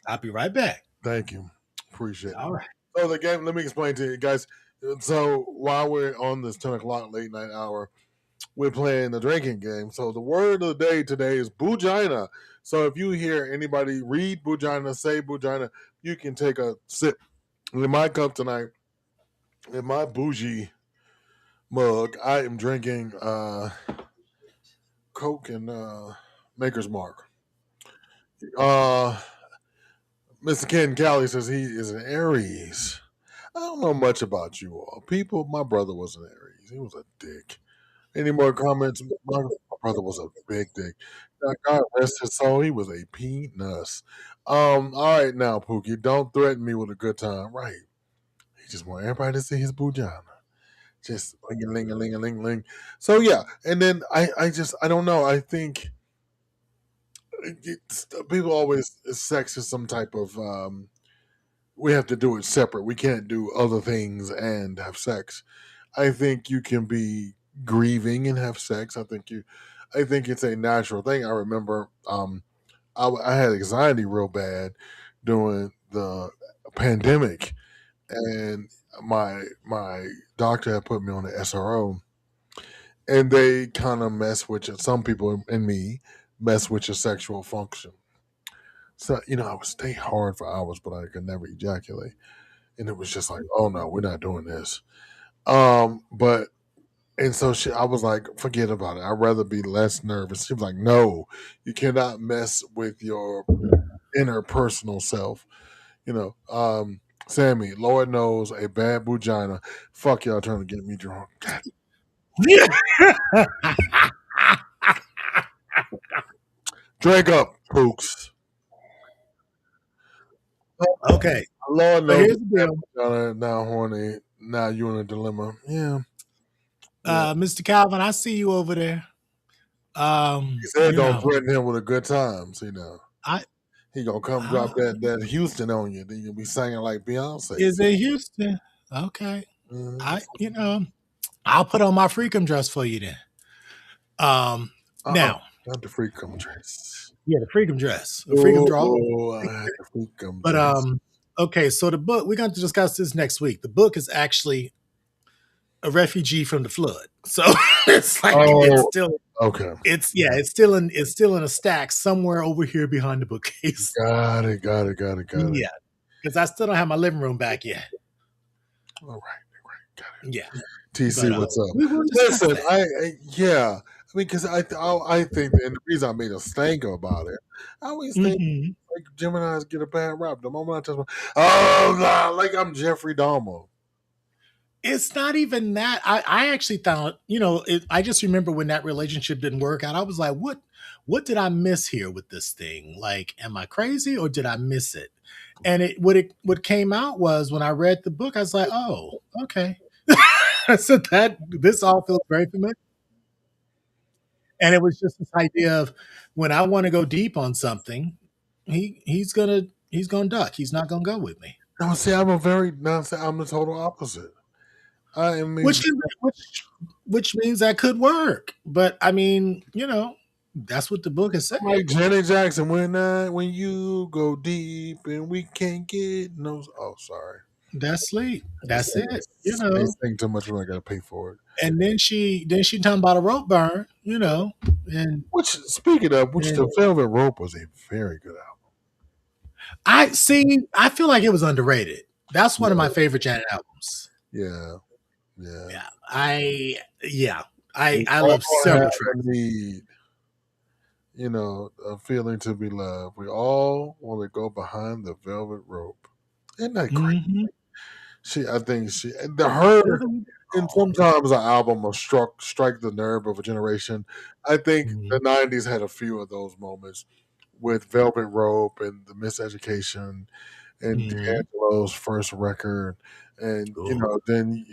B: I'll be right back.
A: Thank you. Appreciate it.
B: All right.
A: So the game, let me explain to you guys. So while we're on this 10 o'clock late night hour, we're playing the drinking game. So the word of the day today is bujina. So if you hear anybody read bujina, say bujina, you can take a sip. In my cup tonight, in my bougie mug, I am drinking Coke and Maker's Mark. Uh, Mr. Ken Callie says he is an Aries. I don't know much about you all. People, my brother was an Aries. He was a dick. Any more comments? My brother was a big dick. God rest his soul. He was a penis. All right now, Pookie, don't threaten me with a good time. Right. He just want everybody to see his bujana. Just ling a ling a ling a ling ling. So yeah, and then I don't know. I think people always sex is some type of we have to do it separate. We can't do other things and have sex. I think you can be grieving and have sex. I think it's a natural thing. I remember I had anxiety real bad during the pandemic, and my doctor had put me on the SRO, and they kind of mess with you. Some people and me mess with your sexual function. So I would stay hard for hours, but I could never ejaculate, and it was just like, oh no, we're not doing this. But And so I was like, forget about it. I'd rather be less nervous. She was like, no, you cannot mess with your inner personal self. Sammy, Lord knows a bad bujina. Fuck y'all trying to get me drunk. God, drink up, Pooks.
B: Okay.
A: Lord
B: So
A: knows
B: here's
A: a
B: the
A: bad
B: deal.
A: bujina now horny. Now you in a dilemma. Yeah. Yeah.
B: Mr. Calvin, I see you over there.
A: He said
B: You
A: don't
B: know,
A: threaten him with a good time. See now.
B: I,
A: He gonna come
B: I
A: drop that Houston on you. Then you'll be singing like Beyonce.
B: is it Houston? Okay.
A: Mhm.
B: I'll put on my freakum dress for you then.
A: Uh-uh.
B: Now,
A: Not the freakum dress.
B: yeah, the freakum dress, the freakum draw.
A: Oh, I had the freakum
B: But
A: dress.
B: Okay, so the book we're going to discuss this next week. The book is actually a refugee from the flood, so it's like it's
A: Oh,
B: still
A: okay.
B: it's still in a stack somewhere over here behind the bookcase.
A: Got it. Got it. Got it. Got it.
B: Yeah, because I still don't have my living room back yet.
A: All right. All right. Got it.
B: Yeah,
A: TC,
B: but
A: what's up?
B: we will discuss
A: Listen,
B: that.
A: yeah. I mean, because I think, and the reason I made a stank about it, I always think
B: Hmm.
A: like Gemini's get a bad rap. The moment I touch my, oh God, like I'm Jeffrey Dahmer.
B: It's not even that. I actually thought, I just remember when that relationship didn't work out. I was like, what did I miss here with this thing? Like, am I crazy or did I miss it? And what came out was when I read the book, I was like, oh, okay. So that this all feels very familiar. And it was just this idea of when I want to go deep on something, he's gonna duck. He's not gonna go with me.
A: Now, see, I'm a very now. See, I'm the total opposite. I mean,
B: Which is which means that could work. But I mean, that's what the book is saying.
A: like Janet Jackson, when you go deep and we can't get no. Oh, sorry.
B: That's sleep.
A: I
B: That's it.
A: sing too much when I got to pay for it.
B: And then she talking about a rope burn, and
A: Which, speaking of, which
B: and
A: the Velvet Rope was a very good
B: I see. I feel like it was underrated. That's one of my
A: album.
B: favorite Janet albums.
A: Yeah, yeah.
B: Yeah, yeah,
A: We
B: I
A: all
B: love several
A: have a
B: tracks.
A: need, a feeling to be loved. We all want to go behind the velvet rope. Isn't that great?
B: Hmm.
A: I think the her, and
B: Oh.
A: sometimes an album will strike the nerve of a generation. I think
B: Mhm.
A: the '90s had a few of those moments with Velvet Rope and the Miseducation and
B: Mhm.
A: D'Angelo's first record, and
B: Ooh.
A: then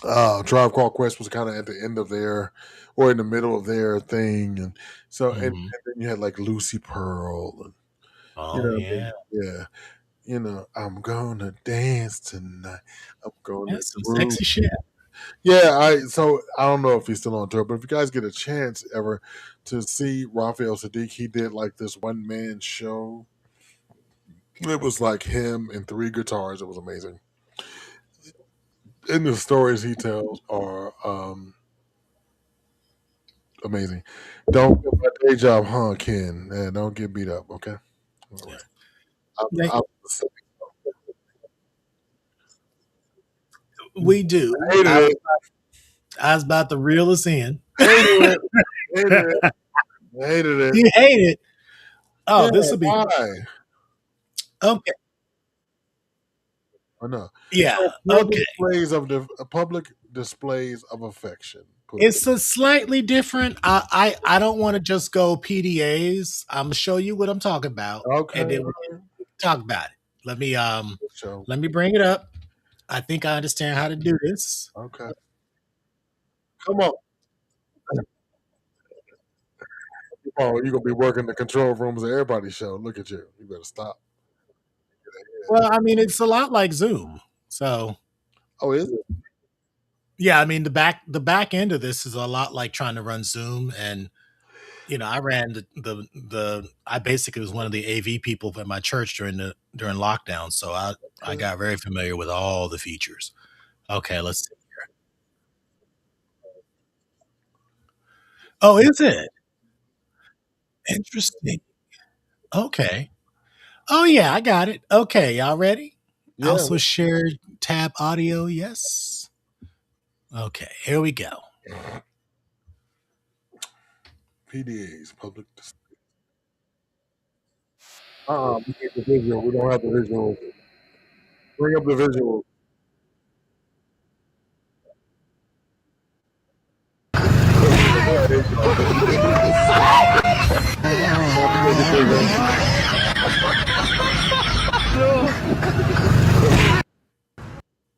A: the Tribe Called Quest was kind of at the end of their or in the middle of their thing, and so
B: Mhm.
A: and then you had like Lucy Pearl, and
B: Oh
A: what I mean?
B: yeah.
A: Yeah, I'm gonna dance tonight. I'm gonna
B: That's some
A: groove.
B: sexy shit.
A: Yeah, I don't know if he's still on tour, but if you guys get a chance ever to see Raphael Sadiq, he did like this one man show. It was like him and three guitars. It was amazing. And the stories he tells are amazing. Don't get my day job, huh, Ken? And don't get beat up, okay? All
B: Yeah.
A: right.
B: They,
A: I
B: we do.
A: hated it.
B: I was about to reel us in.
A: Hated it. Hated it. Hated it.
B: You hate it. Oh,
A: Yeah,
B: this will be
A: why?
B: okay.
A: I know.
B: Yeah.
A: So
B: Okay.
A: public displays of affection. Put it.
B: It's a slightly different. I don't want to just go PDAs. I'm gonna show you what I'm talking about,
A: Okay.
B: and then we
A: All
B: can
A: right.
B: talk about it.
A: So
B: Let me bring it up. I think I understand how to do this.
A: okay. Come on. Oh, you're gonna be working the control rooms of everybody's show. Look at you. You better stop.
B: Well, I mean, it's a lot like Zoom. So
A: Oh, is it?
B: yeah, I mean the back end of this is a lot like trying to run Zoom, and I ran the I basically was one of the AV people at my church during lockdown, so I
A: Okay.
B: got very familiar with all the features. Okay, let's see. Oh, is it? Interesting. Okay. Oh yeah, I got it. Okay, y'all ready?
A: Yeah.
B: Also share tab audio, yes. Okay, here we go.
A: PDAs, public. We need the visual. We don't have the visual. Bring up the visual. There you go. Don't forget the visual.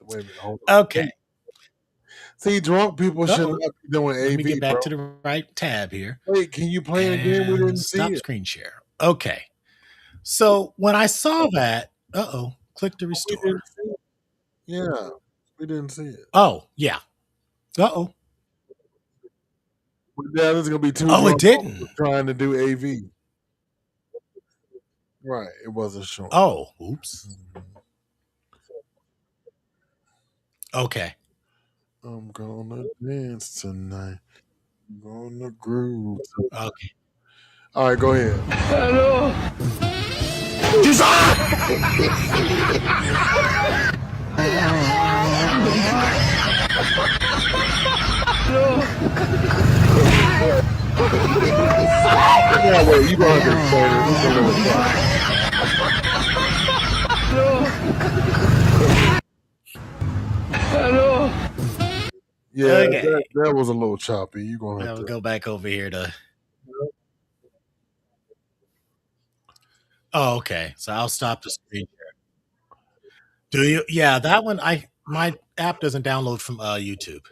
A: Wait a minute. Hold on.
B: Okay.
A: Wait. See, drunk people should
B: Uh-oh.
A: not be doing
B: Let me
A: AV,
B: get back
A: bro.
B: to the right tab here.
A: Wait, can you play it again? We
B: And
A: didn't see
B: stop
A: it.
B: screen share. Okay. So when I saw that, click to
A: We
B: restore.
A: didn't see it. Yeah, we didn't see it.
B: Oh, yeah. Uh-oh.
A: But now there's gonna be two
B: Oh, it
A: drunk
B: didn't.
A: folks trying to do AV. Right. It wasn't short.
B: Oh, oops. Okay.
A: I'm gonna dance tonight. I'm gonna groove.
B: Okay.
A: All right, go ahead. Yeah, wait, you gonna have to explain it. It's a little choppy. Yeah,
B: Okay.
A: that was a little choppy. You gonna have
B: Now we'll
A: to.
B: go back over here to. Oh, okay. So I'll stop the screen. Do you? Yeah, that one. My app doesn't download from YouTube.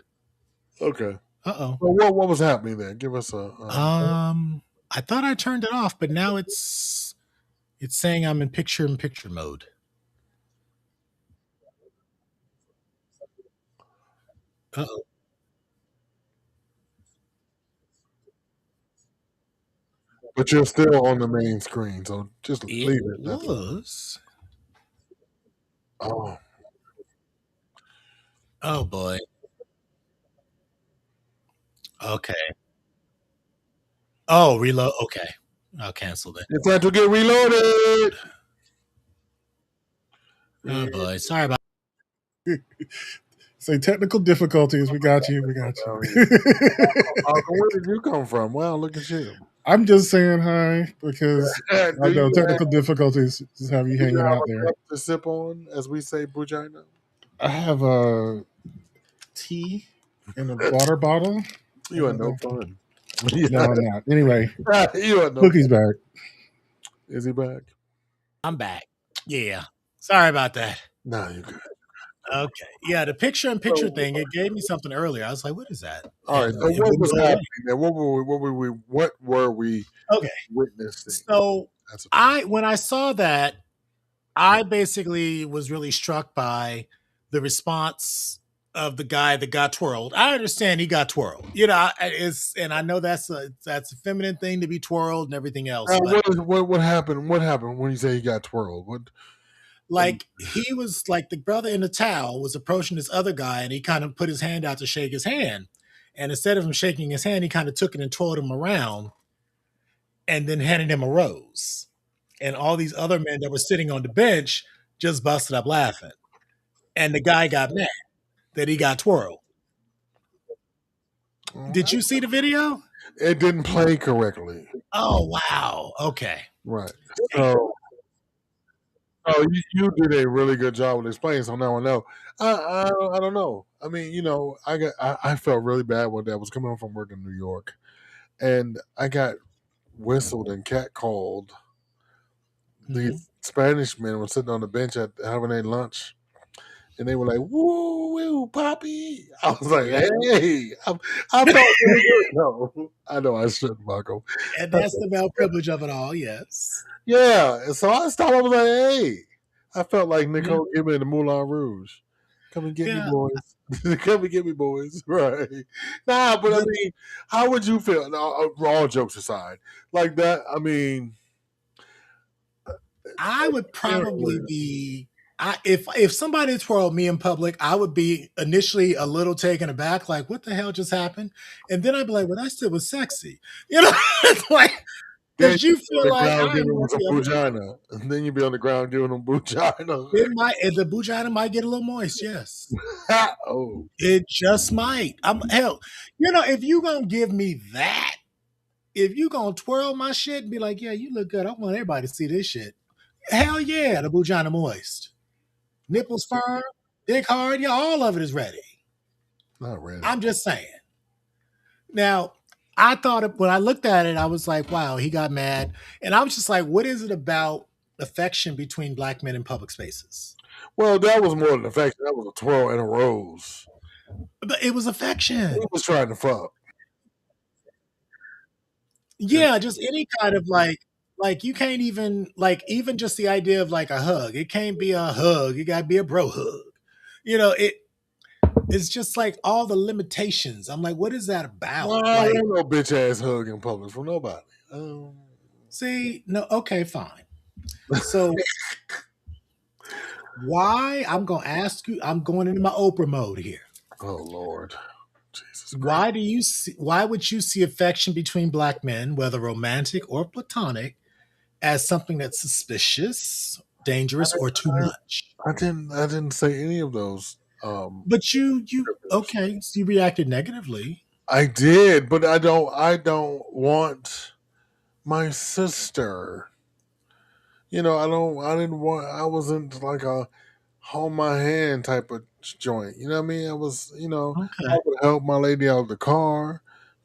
A: Okay.
B: Uh
A: So what was happening there? Give us a.
B: oh. I thought I turned it off, but now it's saying I'm in picture mode. Uh oh.
A: But you're still on the main screen, so just
B: It
A: leave it. That's fine.
B: was.
A: Oh,
B: Oh boy. Okay. Oh, reload. Okay. I'll cancel that.
A: it's time to get reloaded.
B: Oh
A: Yeah,
B: boy. Sorry about.
C: Say technical difficulties. We got you. We got
A: I
C: you.
A: mean, where did you come from? Wow, look at you.
C: I'm just saying hi because I
A: do
C: know
A: you
C: technical difficulties just have you
A: do you
C: hanging
A: have
C: out
A: a
C: there.
A: cup to sip on, as we say, Bujina?
C: I have a tea in a water bottle.
A: You are no fun.
C: No, I'm not. Anyway,
A: You are no
C: Pookie's
A: fun.
C: back.
A: Is he back?
B: I'm back. Yeah. Sorry about that.
A: Nah, you good.
B: Okay. Yeah, the picture in picture
A: So,
B: thing, it gave me something earlier. I was like, what is that?
A: all right.
B: And
A: So
B: it
A: what
B: wouldn't
A: was
B: go away.
A: happening there? What were we
B: Okay.
A: witnessing?
B: So
A: That's a
B: when I saw that, I basically was really struck by the response of the guy that got twirled. I understand he got twirled. And I know that's a feminine thing to be twirled and everything else, but
A: what happened? What happened when you say he got twirled? What
B: like he was like the brother in the towel was approaching this other guy and he kind of put his hand out to shake his hand. And instead of him shaking his hand, he kind of took it and twirled him around and then handed him a rose. And all these other men that were sitting on the bench just busted up laughing. And the guy got mad that he got twirled. Did you see the video?
A: it didn't play correctly.
B: Oh wow. Okay.
A: Right. So you did a really good job with explaining. So now I know. I don't know. I mean, I felt really bad one day. I was coming home from work in New York, and I got whistled and catcalled.
B: Mhm.
A: These Spanish men were sitting on the bench at having their lunch, and they were like, "Woo, woo, Poppy!" I was like,
B: Yeah.
A: "Hey, I felt really good." No, I know I shouldn't, Marco.
B: And that's the male privilege of it all, yes.
A: Yeah, and so I stopped. I was like, "Hey," I felt like
B: Yeah.
A: Nicole Kidman in the Moulin Rouge. Come and get me,
B: Yeah.
A: boys. Come and get me, boys. Right? Nah, but I
B: The,
A: mean, how would you feel? No, all jokes aside, like that. I mean,
B: I would
A: apparently,
B: probably be if somebody twirled me in public, I would be initially a little taken aback, like, what the hell just happened? And then I'd be like, well, that still was sexy. It's like
A: then
B: because you
A: you'd be on
B: feel
A: the
B: like
A: ground
B: I
A: giving
B: am
A: them some
B: worthy of it.
A: bujana, and then you'd be on the ground giving them bujana.
B: The bujana might get a little moist, yes.
A: Oh,
B: It just might. I'm hell, if you gonna give me that, if you gonna twirl my shit and be like, yeah, you look good, I want everybody to see this shit. Hell yeah, the bujana moist. Nipples firm, dick hard, yeah, all of it is ready.
A: not ready.
B: I'm just saying. Now, I thought when I looked at it, I was like, wow, he got mad. And I was just like, what is it about affection between black men in public spaces?
A: Well, that was more than affection. That was a twirl and a rose.
B: But it was
A: He
B: affection.
A: was trying to fuck. Yeah.
B: Yeah, just any kind of like you can't even like even just the idea of like a hug. It can't be a hug. It gotta be a bro hug. It's just like all the limitations. I'm like, what is that about?
A: Well,
B: Like,
A: ain't no bitch ass hug in public from nobody.
B: see, no, okay, fine. So why I'm gonna ask you, I'm going into my Oprah mode here.
A: Oh Lord, Jesus Christ!
B: Why would you see affection between black men, whether romantic or platonic, as something that's suspicious, dangerous, or too
A: I,
B: much?
A: I didn't say any of those.
B: But you
A: Descriptors.
B: okay, so you reacted negatively.
A: I did, but I don't want my sister. I didn't want. I wasn't like a hold my hand type of joint. You know what I mean? I
B: Okay.
A: would help my lady out of the car.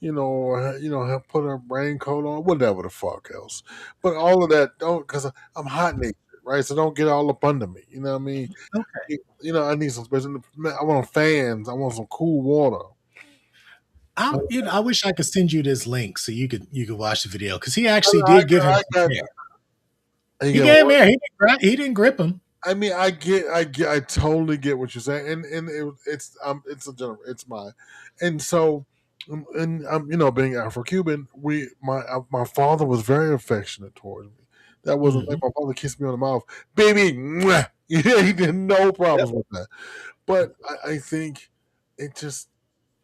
A: Or help put her raincoat on, whatever the fuck else. But all of that don't, because I'm hot natured, right? So don't get all up under me. You know what I mean?
B: Okay.
A: I need some special. I want fans. I want some cool water.
B: I wish I could send you this link so you could watch the video because he
A: I,
B: actually
A: I,
B: did give him
A: I
B: some
A: got.
B: hair.
A: I
B: He
A: get
B: gave him
A: what?
B: hair. He didn't grip him.
A: I mean, I totally get what you're saying, and it's my, and so, and being Afro-Cuban, my father was very affectionate towards me. That wasn't like
B: Hmm.
A: my father kissed me on the mouth, baby. Mwah! Yeah, he did no
B: Yep.
A: problems with that. But I think it just,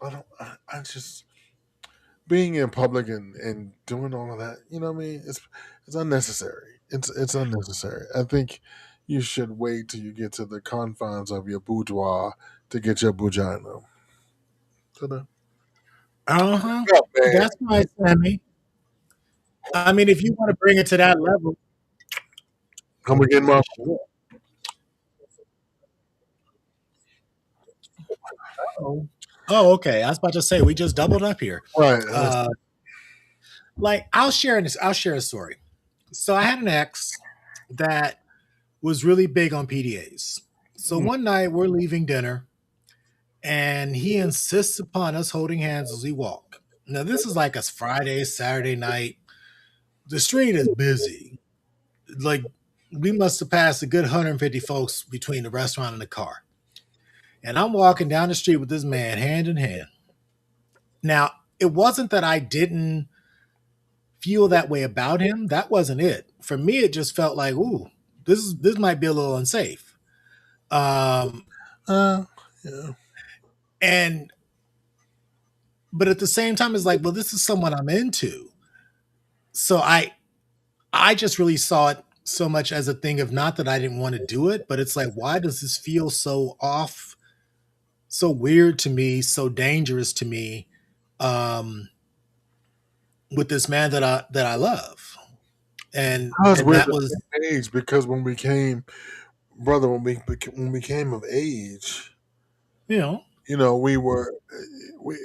A: I just being in public and doing all of that, you know what I mean? It's unnecessary. It's unnecessary. I think you should wait till you get to the confines of your boudoir to get your vagina. Ta-da.
B: Uh huh.
A: Yeah, man.
B: That's right, Sammy. I mean, if you want to bring it to that level,
A: Come again, Mom.
B: sure. Oh. Oh, okay. I was about to say we just doubled up here.
A: Right.
B: Uh, like I'll share a story. So I had an ex that was really big on PDAs. So one night we're leaving dinner and he insists upon us holding hands as we walk. Now this is like a Friday, Saturday night. The street is busy. Like we must have passed a good 150 folks between the restaurant and the car. And I'm walking down the street with this man hand in hand. Now, it wasn't that I didn't feel that way about him. That wasn't it. For me, it just felt like, ooh, this might be a little unsafe. Um,
A: uh, yeah.
B: and but at the same time, it's like, well, this is someone I'm into. So I just really saw it so much as a thing of not that I didn't want to do it, but it's like, why does this feel so off, so weird to me, so dangerous to me, um, with this man that I love,
A: Because
B: and
A: we're
B: that
A: the
B: was
A: same age. Because when we came, brother, when we came of age,
B: you know
A: we were.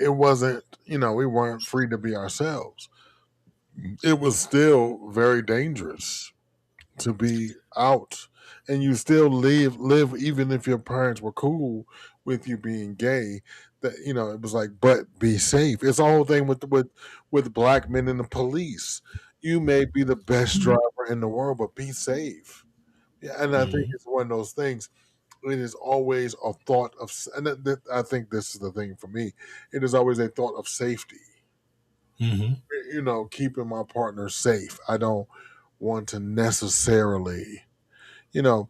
A: It wasn't. We weren't free to be ourselves. It was still very dangerous to be out, and you still live even if your parents were cool with you being gay. That it was like, but be safe. It's the whole thing with black men in the police. You may be the best driver in the world, but be safe. Yeah, and I think
B: Mhm,
A: it's one of those things. It is always a thought of, and I think this is the thing for me. It is always a thought of safety.
B: mhm.
A: Keeping my partner safe. I don't want to necessarily, you know,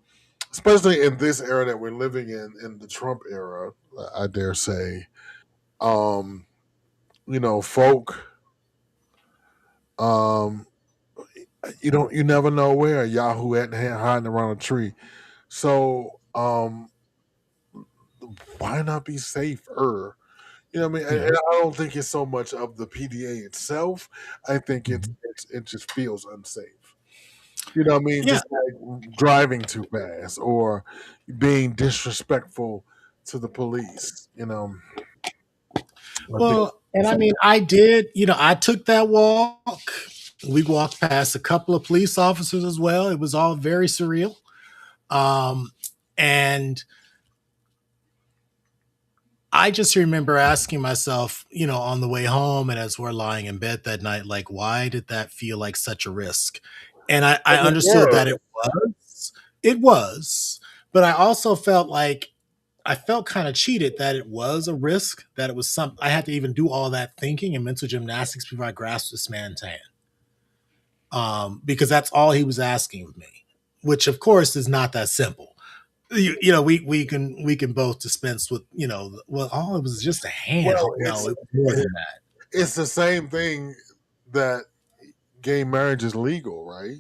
A: especially in this era that we're living in the Trump era, I dare say. Um, folk, um, you never know where Yahoo at hiding around a tree. So, why not be safer? You know what I mean? And
B: Yeah.
A: I don't think it's so much of the PDA itself. I think
B: Mhm.
A: it just feels unsafe. You know what I mean?
B: Yeah.
A: Just like driving too fast or being disrespectful to the police. I think
B: Well, and I mean, I did, I took that walk. We walked past a couple of police officers as well. It was all very surreal. Um, and I just remember asking myself, on the way home and as we're lying in bed that night, like, why did that feel like such a risk? And I
A: it
B: understood
A: was.
B: that it was, but I also felt like I felt kind of cheated that it was a risk, that it was I had to even do all that thinking and mental gymnastics before I grasped this man's hand. Because that's all he was asking of me. which of course is not that simple. We can both dispense with, well, oh, it was just a hand.
A: Well,
B: No, it was more than that.
A: it's the same thing that gay marriage is legal, right?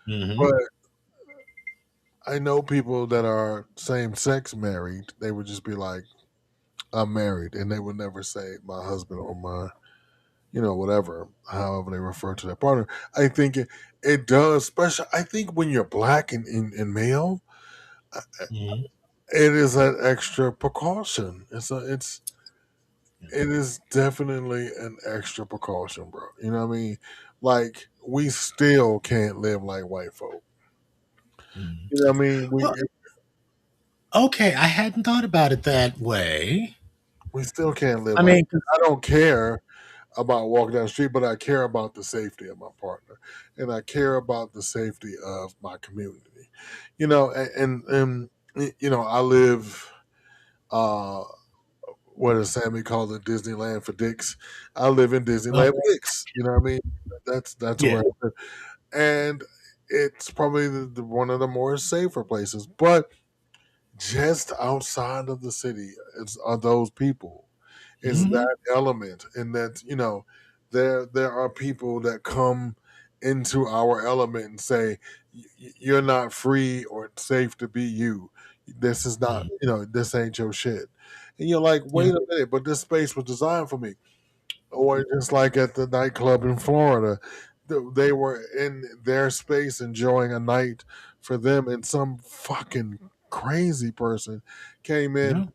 B: Hmm.
A: But I know people that are same sex married. They would just be like, "I'm married," and they would never say my husband or my, whatever, however they refer to their partner. I think it does, especially. I think when you're black and male,
B: Hmm.
A: it is an extra precaution. It is definitely an extra precaution, bro. You know what I mean? Like we still can't live like white folk.
B: Hmm.
A: You know what I mean? We
B: Well, okay, I hadn't thought about it that way.
A: we still can't live
B: I
A: like.
B: mean, 'cause-
A: I don't care about walking down the street, but I care about the safety of my partner, and I care about the safety of my community. I live. Uh, what does Sammy call it? Disneyland for dicks. I live in
B: uh,
A: Disneyland for dicks. You know what I mean? That's
B: yeah.
A: where I live. And it's probably one of the more safer places. But just outside of the city are those people. Is
B: Hmm.
A: that element, and that there are people that come into our element and say you're not free or safe to be you. This is not,
B: Hmm.
A: this ain't your shit. And you're like,
B: Yeah.
A: wait a minute, but this space was designed for me. Or just like at the nightclub in Florida, they were in their space enjoying a night for them, and some fucking crazy person came
B: Yeah.
A: in.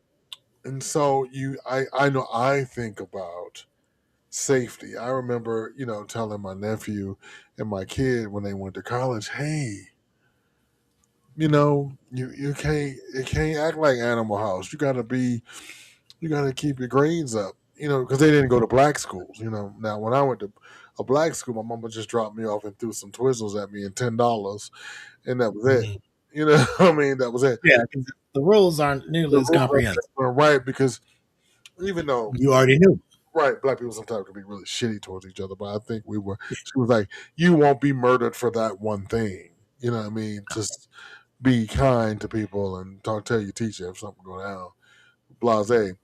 A: And so I know I think about safety. I remember, telling my nephew and my kid when they went to college, hey, you can't act like Animal House. You gotta keep your grades up. Because they didn't go to black schools. Now when I went to a black school, my mama just dropped me off and threw some Twizzlers at me and $10, and that was it.
B: Mhm.
A: I mean, that was it.
B: Yeah, 'cause the rules aren't
A: The
B: nearly as
A: rules
B: comprehensive.
A: are right, because even though,
B: You already knew.
A: right, black people sometimes can be really shitty towards each other, but I think we were. She was like, "You won't be murdered for that one thing." You know what I mean? Just be kind to people and tell your teacher if something go down. Blase.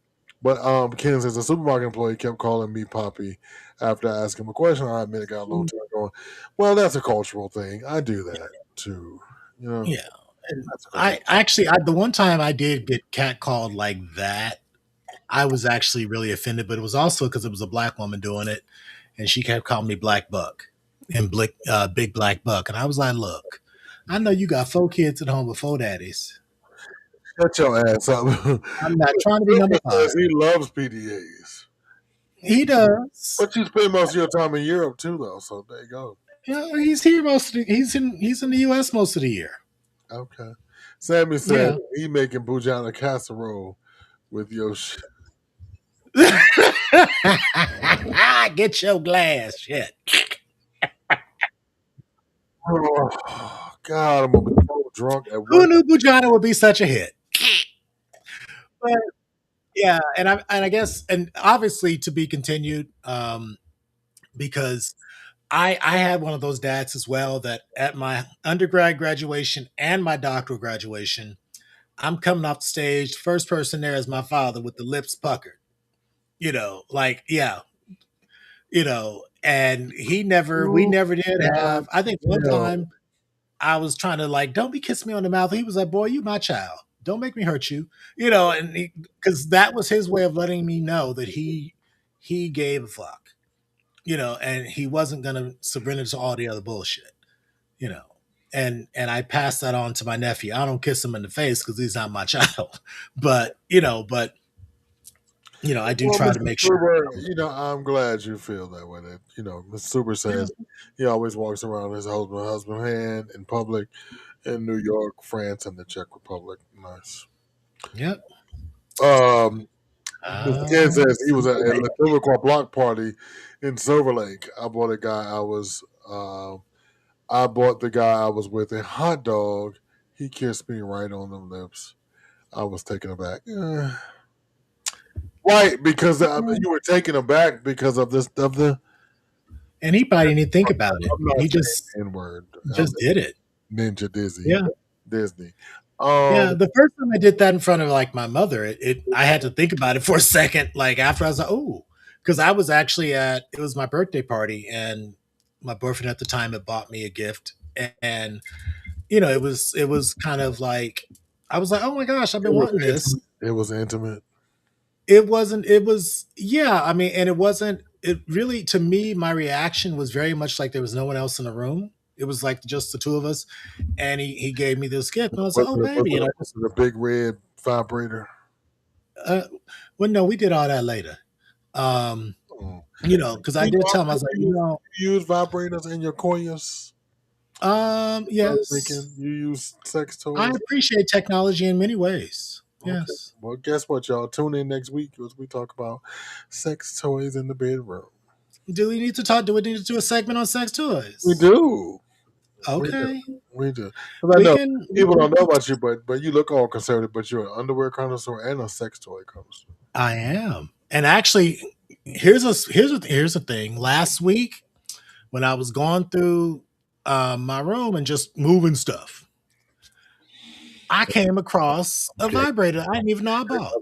A: But Ken says a supermarket employee kept calling me Poppy after I asked him a question. I admit it got a little time going. Well, that's a cultural thing. I do that too.
B: Yeah. And
A: That's a cultural.
B: I actually, the one time I did get catcalled like that, I was actually really offended, but it was also because it was a black woman doing it, and she kept calling me Black Buck and Big Black Buck, and I was like, "Look, I know you got 4 kids at home with 4 daddies.
A: Shut your ass up.
B: I'm not trying to be number
A: Super
B: five."
A: says he loves PDAs.
B: He does.
A: But you spend most of your time in Europe too, though. So there you go.
B: He's here most of the. He's in the U.S. most of the year.
A: Okay. Sammy said
B: Yeah.
A: he making Bujana casserole with your shit.
B: Get your glass. Shit.
A: Oh, God, I'm gonna be so drunk at
B: Who
A: work.
B: knew Bujana would be such a hit? But yeah, and I guess, and obviously to be continued, because I had one of those dads as well, that at my undergrad graduation and my doctoral graduation, I'm coming off the stage. First person there is my father with the lips puckered. Like, yeah, and we
A: You
B: never did
A: got
B: have. I think one
A: yo,
B: time I was trying to, like, don't be kissing me on the mouth. He was like, boy, you my child. Don't make me hurt you. And because that was his way of letting me know that he gave a fuck. And he wasn't gonna surrender to all the other bullshit. You know. And I passed that on to my nephew. I don't kiss him in the face because he's not my child. But I do
A: well,
B: try to
A: Mr.
B: make sure.
A: Super, I'm glad you feel that way. That Mr. Super
B: Yeah.
A: says he always walks around his husband hand in public in New York, France, and the Czech Republic. Nice.
B: Yep.
A: Um, Mr. Ken says he was at
B: Right.
A: a Silver Car block party in Silver Lake. I bought the guy I was with a hot dog. He kissed me right on the lips. I was taken aback. Right, because you were taken aback because of this of the.
B: And he probably didn't even think about it.
A: I'm not
B: He
A: saying
B: just
A: the N word.
B: just did it.
A: Ninja Disney.
B: Yeah.
A: Disney.
B: Yeah, the first time I did that in front of like my mother, I had to think about it for a second. Like after I was like, oh, because I was actually it was my birthday party, and my boyfriend at the time had bought me a gift, and it was kind of like I was like, oh my gosh, I've
A: It
B: been
A: was
B: wanting this.
A: intimate. It was intimate.
B: It wasn't. It was yeah. I mean, and it wasn't. It really to me, my reaction was very much like there was no one else in the room. It was like just the two of us, and he gave me this gift, and I was like,
A: Was
B: oh
A: it, was
B: baby,
A: it,
B: and
A: a, was it a big red vibrator?
B: uh, well, no, we did all that later.
A: Mm.
B: Because I did tell him, I was like,
A: You use vibrators in your Koyas?
B: yes,
A: You use sex
B: I
A: toys?
B: appreciate technology in many ways.
A: Okay.
B: Yes.
A: Well, guess what, y'all? Tune in next week as we talk about sex toys in the bedroom.
B: Do we need to talk? Do we need to do a segment on sex
A: We
B: toys?
A: do. We do.
B: Okay,
A: We do. Because I
B: we
A: know
B: can.
A: people don't know about you, but you look all conservative, but you're an underwear connoisseur and a sex toy connoisseur.
B: I am, and actually, here's a thing. Last week, when I was going through my room and just moving stuff, I came across a
A: Okay.
B: vibrator I didn't even know I bought.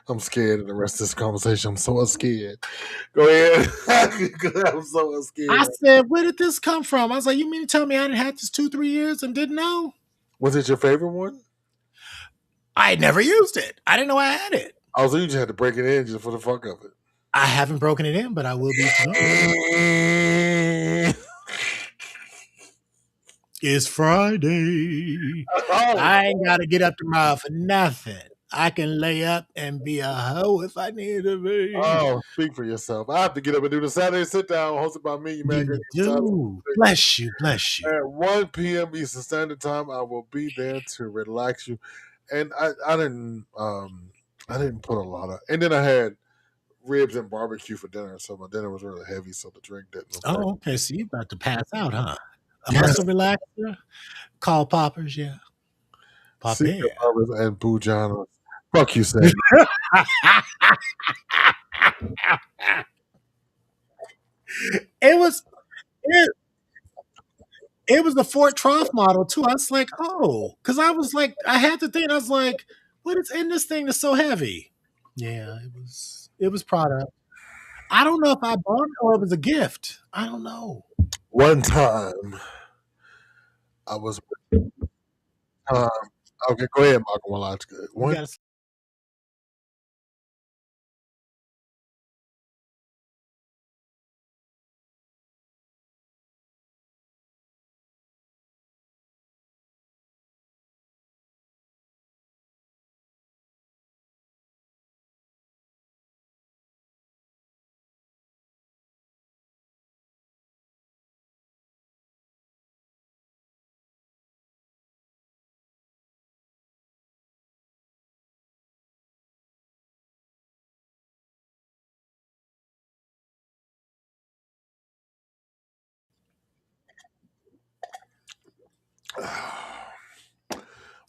A: I'm scared of the rest of this conversation. I'm so scared. Go ahead. I'm so
B: I
A: scared.
B: said, "Where did this come from?" I was like, "You mean to tell me I didn't have this 2, 3 years and didn't know?"
A: Was it your favorite one?
B: I had never used it. I didn't know I had it.
A: Also, you just had to break it in just for the fuck of it.
B: I haven't broken it in, but I will be tonight. It's Friday. I ain't got to get up tomorrow for nothing. I can lay up and be a hoe if I need to be.
A: Oh, speak for yourself. I have to get up and do the Saturday sit down hosted by me, man.
B: You do. Bless you. Bless you.
A: At 1 p.m. Eastern Standard Time, I will be there to relax you. And I didn't put a lot of, and then I had ribs and barbecue for dinner, so my dinner was really heavy, so the drink didn't affect.
B: Oh, okay. So you about to pass out, huh? A muscle relaxer? Call poppers, yeah. Pop
A: Secret
B: in.
A: Brothers and Bujanas. Fuck you, Sam.
B: It was it, it was the Fort Trough model too. I was like, oh, because I was like, I had to think. I was like, what is in this thing that's so heavy? Yeah, it was product. I don't know if I bought it or it was a gift. I don't know.
A: One time, I was. Uh, okay, go ahead, Malcolm. While I good.
B: You
A: One.
B: gotta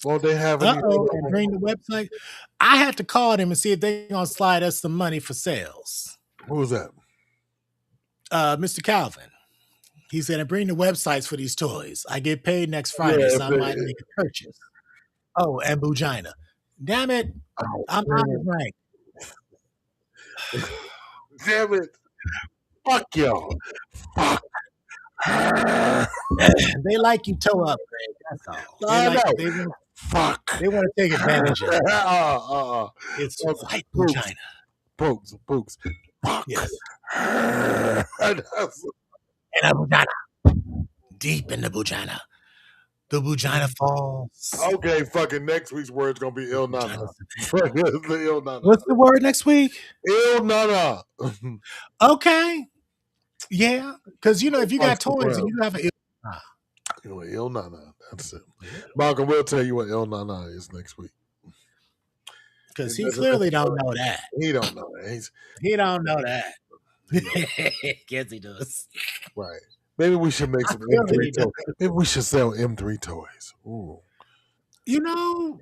A: Won't they have anything?
B: and bring the website. I have to call them and see if they're gonna slide us some money for sales.
A: Who was that?
B: Mr. Calvin. He said, and bring the websites for these toys. I get paid next Friday, so I might make a purchase. Oh, and Bugina. Damn it. I'm out of rank.
A: Damn it. Fuck y'all. Fuck.
B: They like you toe up, Greg. That's all. They want to take advantage of it. It's white Bugina.
A: Pokes. Fuck.
B: Yes. And a Bugina. Deep in the Bugina. The Bugina falls.
A: Okay, fucking next week's word's gonna be Il Nana. Il Nana.
B: What's the word next week?
A: Il Nana.
B: Okay. Yeah. Because, if you got toys and you have an
A: Il Nana. That's it. Malcolm will tell you what Il Nana is next week.
B: Because he clearly don't know that.
A: He don't know that.
B: He don't know that. Yes, he does.
A: Right. Maybe we should make some M3 toys. Maybe we should sell M3 toys. Ooh.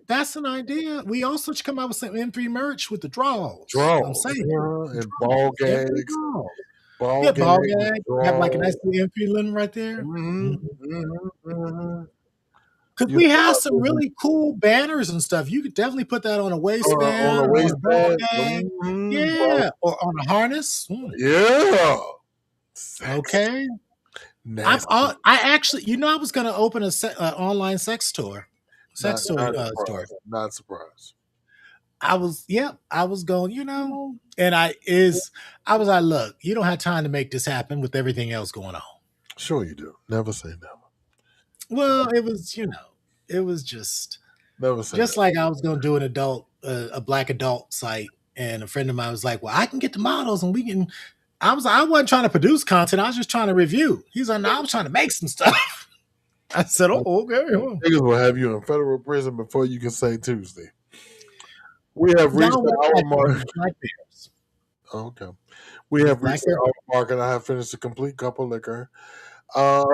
B: That's an idea. We also should come out with some M3 merch with the draws.
A: I'm saying. And ball gags.
B: Ball gag. Have like a nice little M3 limb right there.
A: Mm-hmm.
B: because
A: You
B: we
A: know
B: have
A: how
B: some
A: busy
B: really cool banners and stuff. You could definitely put that on a
A: on
B: waistband
A: a
B: or on a belt
A: waistband.
B: bag.
A: Bro.
B: Yeah, or on a harness.
A: Yeah. Sex.
B: Okay.
A: Nasty.
B: I actually, I was going to open online sex toy
A: Not
B: store.
A: surprised. Not surprised.
B: I was going, and I was like, look, you don't have time to make this happen with everything else going on.
A: Sure you do. Never say never.
B: Well, it was, it was
A: Never say
B: just
A: never.
B: like I was going to do a black adult site, and a friend of mine was like, well, I can get the models and we can. I wasn't trying to produce content. I was just trying to review. He's like, no, I was trying to make some stuff. I said, oh, okay. Well,
A: Niggas will have you in federal prison before you can say Tuesday. We have reached
B: y'all
A: the
B: with
A: hour
B: black
A: mark.
B: black bears.
A: Okay. We have
B: Black
A: reached the
B: bear.
A: hour mark, and I have finished a complete cup of liquor. Uh,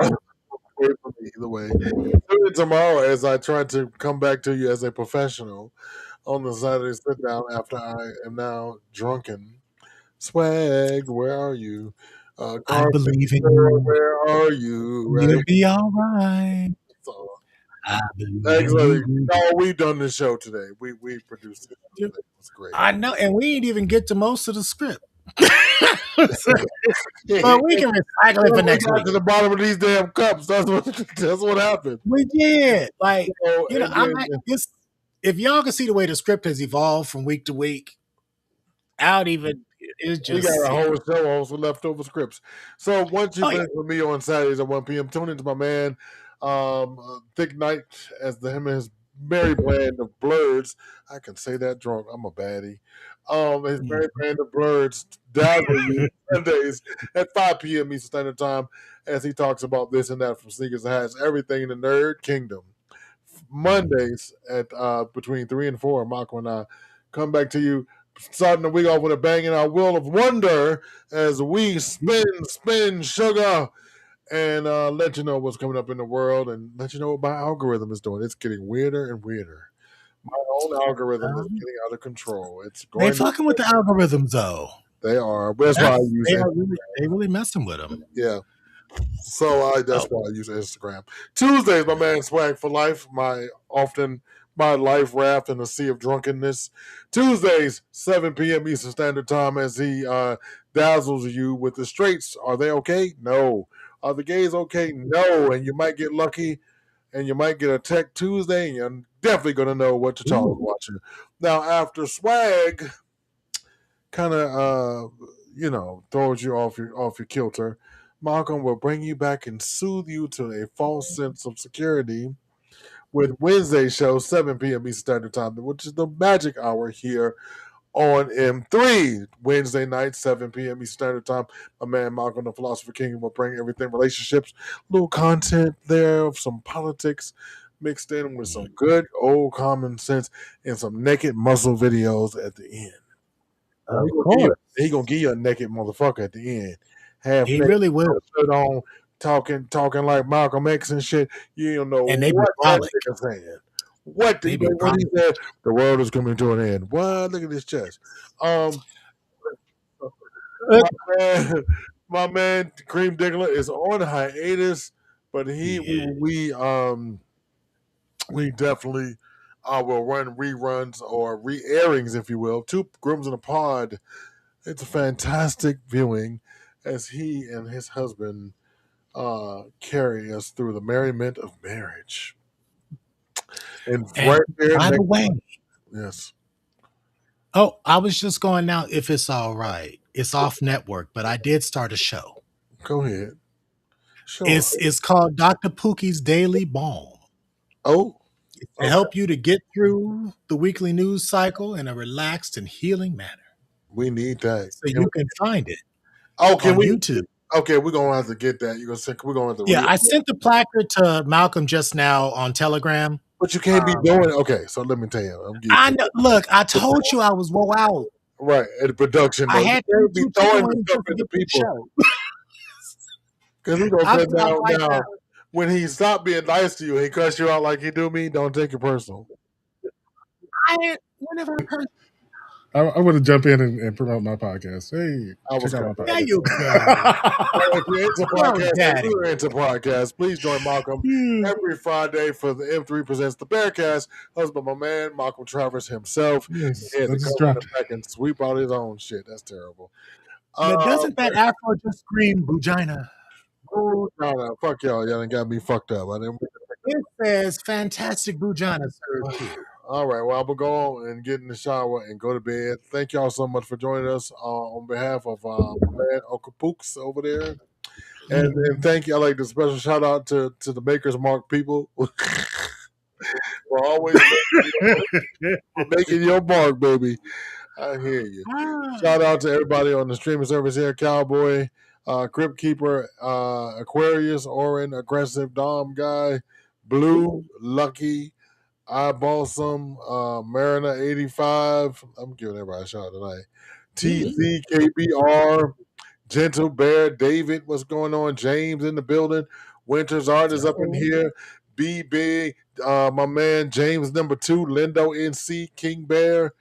A: wait for me either way. Tune in tomorrow as I try to come back to you as a professional on the Saturday sit down after I am now drunken. Swag, where are you?
B: I
A: Carson,
B: believe in you.
A: where are you? Right?
B: You'll be all right.
A: So,
B: I believe in
A: excellent.
B: you.
A: No, we've done this show today. We produced it. It was great.
B: I know, and we didn't even get to most of the script.
A: Yeah,
B: But we can recycle it for
A: we
B: next
A: got
B: week.
A: to the bottom of these damn cups. That's what happened.
B: We did. Like,
A: So,
B: I'm not this if y'all can see the way the script has evolved from week to week, I don't even it's
A: we got
B: just,
A: a whole show on some leftover scripts. So once you
B: oh yeah.
A: finish with me on Saturdays at 1 p.m., tune into my man, Thick Night, as him and his merry band of blurs. I can say that drunk. I'm a baddie. His merry band of blurs dazzle you Sundays at 5 p.m. Eastern Standard Time as he talks about this and that from sneakers and hats, everything in the nerd kingdom. Mondays at between 3 and 4, Marco and I come back to you starting the week off with a bang in our wheel of wonder as we spin sugar and let you know what's coming up in the world and let you know what my algorithm is doing. It's getting weirder and weirder. My own algorithm is getting out of control. It's
B: They
A: going.
B: fucking with the algorithms though.
A: They are. That's why I use it.
B: They really messing with them.
A: Yeah. So that's why I use Instagram. Tuesdays, my man Swag for Life, my life raft in the sea of drunkenness. Tuesdays, 7 p.m. Eastern Standard Time as he dazzles you with the straights. Are they okay? No. Are the gays okay? No. And you might get lucky and you might get a tech Tuesday and you're definitely going to know what to talk watching. Now, after Swag kind of, throws you off your kilter, Malcolm will bring you back and soothe you to a false sense of security with Wednesday show, 7 p.m. Eastern Standard Time, which is the magic hour here on M3. Wednesday night, 7 p.m. Eastern Standard Time. My man Malcolm, the Philosopher King, will bring everything relationships, little content there of some politics mixed in with some good old common sense and some naked muscle videos at the end.
B: Of course.
A: He gonna give you a naked motherfucker at the end. Half
B: He
A: naked,
B: really will.
A: shirt on, talking like Malcolm X and shit. You don't know
B: And they be
A: what that
B: brolic.
A: nigga saying. What
B: They be
A: when he
B: brolic.
A: said the world is coming to an end. What? Look at this chest. My man Cream Diggler is on hiatus, but we definitely will run reruns or re-airings, if you will. Two Grooms in a Pod. It's a fantastic viewing as he and his husband carry us through the merriment of marriage. And right there,
B: by the way,
A: yes.
B: oh, I was just going now. If it's all right, it's off network, but I did start a show.
A: Go ahead. Sure.
B: It's called Dr. Pookie's Daily Balm.
A: Oh,
B: To help you to get through the weekly news cycle in a relaxed and healing manner.
A: We need that.
B: So you can find it
A: on
B: YouTube.
A: Okay, we're gonna have to get that. We're gonna have to.
B: Yeah, I sent the placard to Malcolm just now on Telegram.
A: But you can't be doing it. Okay, so let me tell you.
B: I know. Look, I told you I was woe out.
A: Right at the production.
B: I had
A: to
B: to
A: be throwing stuff at the people. Because we're gonna sit down now. When he stopped being nice to you, he cussed you out like he do me. Don't take it personal.
B: Whenever a person,
C: I want to jump in and promote my podcast. Hey,
A: I was
C: check out my
A: coming.
B: There
C: podcast.
B: you go.
A: If you're into
B: Hello,
A: podcasts and
B: Daddy.
A: we're into podcasts, please join Malcolm every Friday for the M3 Presents the Bearcast, hosted by my man, Malcolm Travers himself.
C: Yes,
A: He had
C: I
A: to
C: just
A: come in the
C: dropped
A: back and sweep out his own shit. That's terrible.
B: Now, doesn't that afro just scream Bujina?
A: Fuck y'all. Y'all done got me fucked up. I didn't.
B: It says fantastic Bujana served here.
A: All right. Well, I'm going to go on and get in the shower and go to bed. Thank y'all so much for joining us on behalf of my man, Uncle Pooks over there. And thank you. I like the special shout out to the Maker's Mark people for always making your mark, baby. I hear you. Shout out to everybody on the streaming service here: Cowboy, Crypt Keeper, Aquarius, Orin, Aggressive, Dom Guy, Blue, Lucky, Eyebalsam, Mariner 85. I'm giving everybody a shout out tonight. TCKBR, Gentle Bear, David, what's going on? James in the building. Winter's Art is up in here. B Big, my man James #2, Lindo NC, King Bear.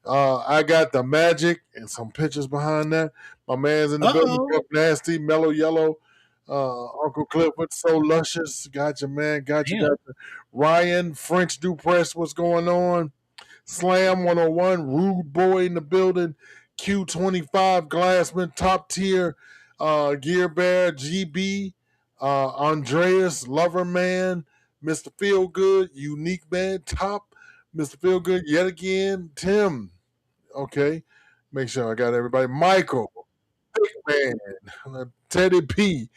A: I got the magic and some pictures behind that. My man's in the building. Buck Nasty, Mellow Yellow, Uncle Clifford, So Luscious. Got you, man. Got you. Got you. Ryan, French Dupress, what's going on? Slam 101, Rude Boy in the building. Q25, Glassman, Top Tier, Gear Bear, GB, Andreas, Lover Man, Mr. Feelgood, Unique Man, Top, Mr. Feelgood, yet again, Tim. Okay. Make sure I got everybody. Michael, Big Man, Teddy P,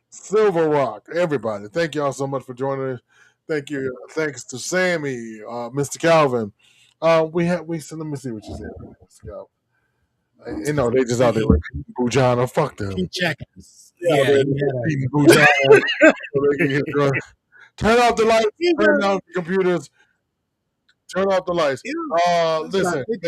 A: Silver Rock, everybody. Thank y'all so much for joining us. Thank you. Thanks to Sammy, Mr. Calvin. So let me see what you said, Mr. Calvin. You know, they just out there repeating Bujana. Fuck them.
B: Keep checking.
A: Yeah,
B: Yeah,
A: repeating Bujana. So they can get drunk. Turn off the lights. Turn down the computers. Turn off the lights. Listen.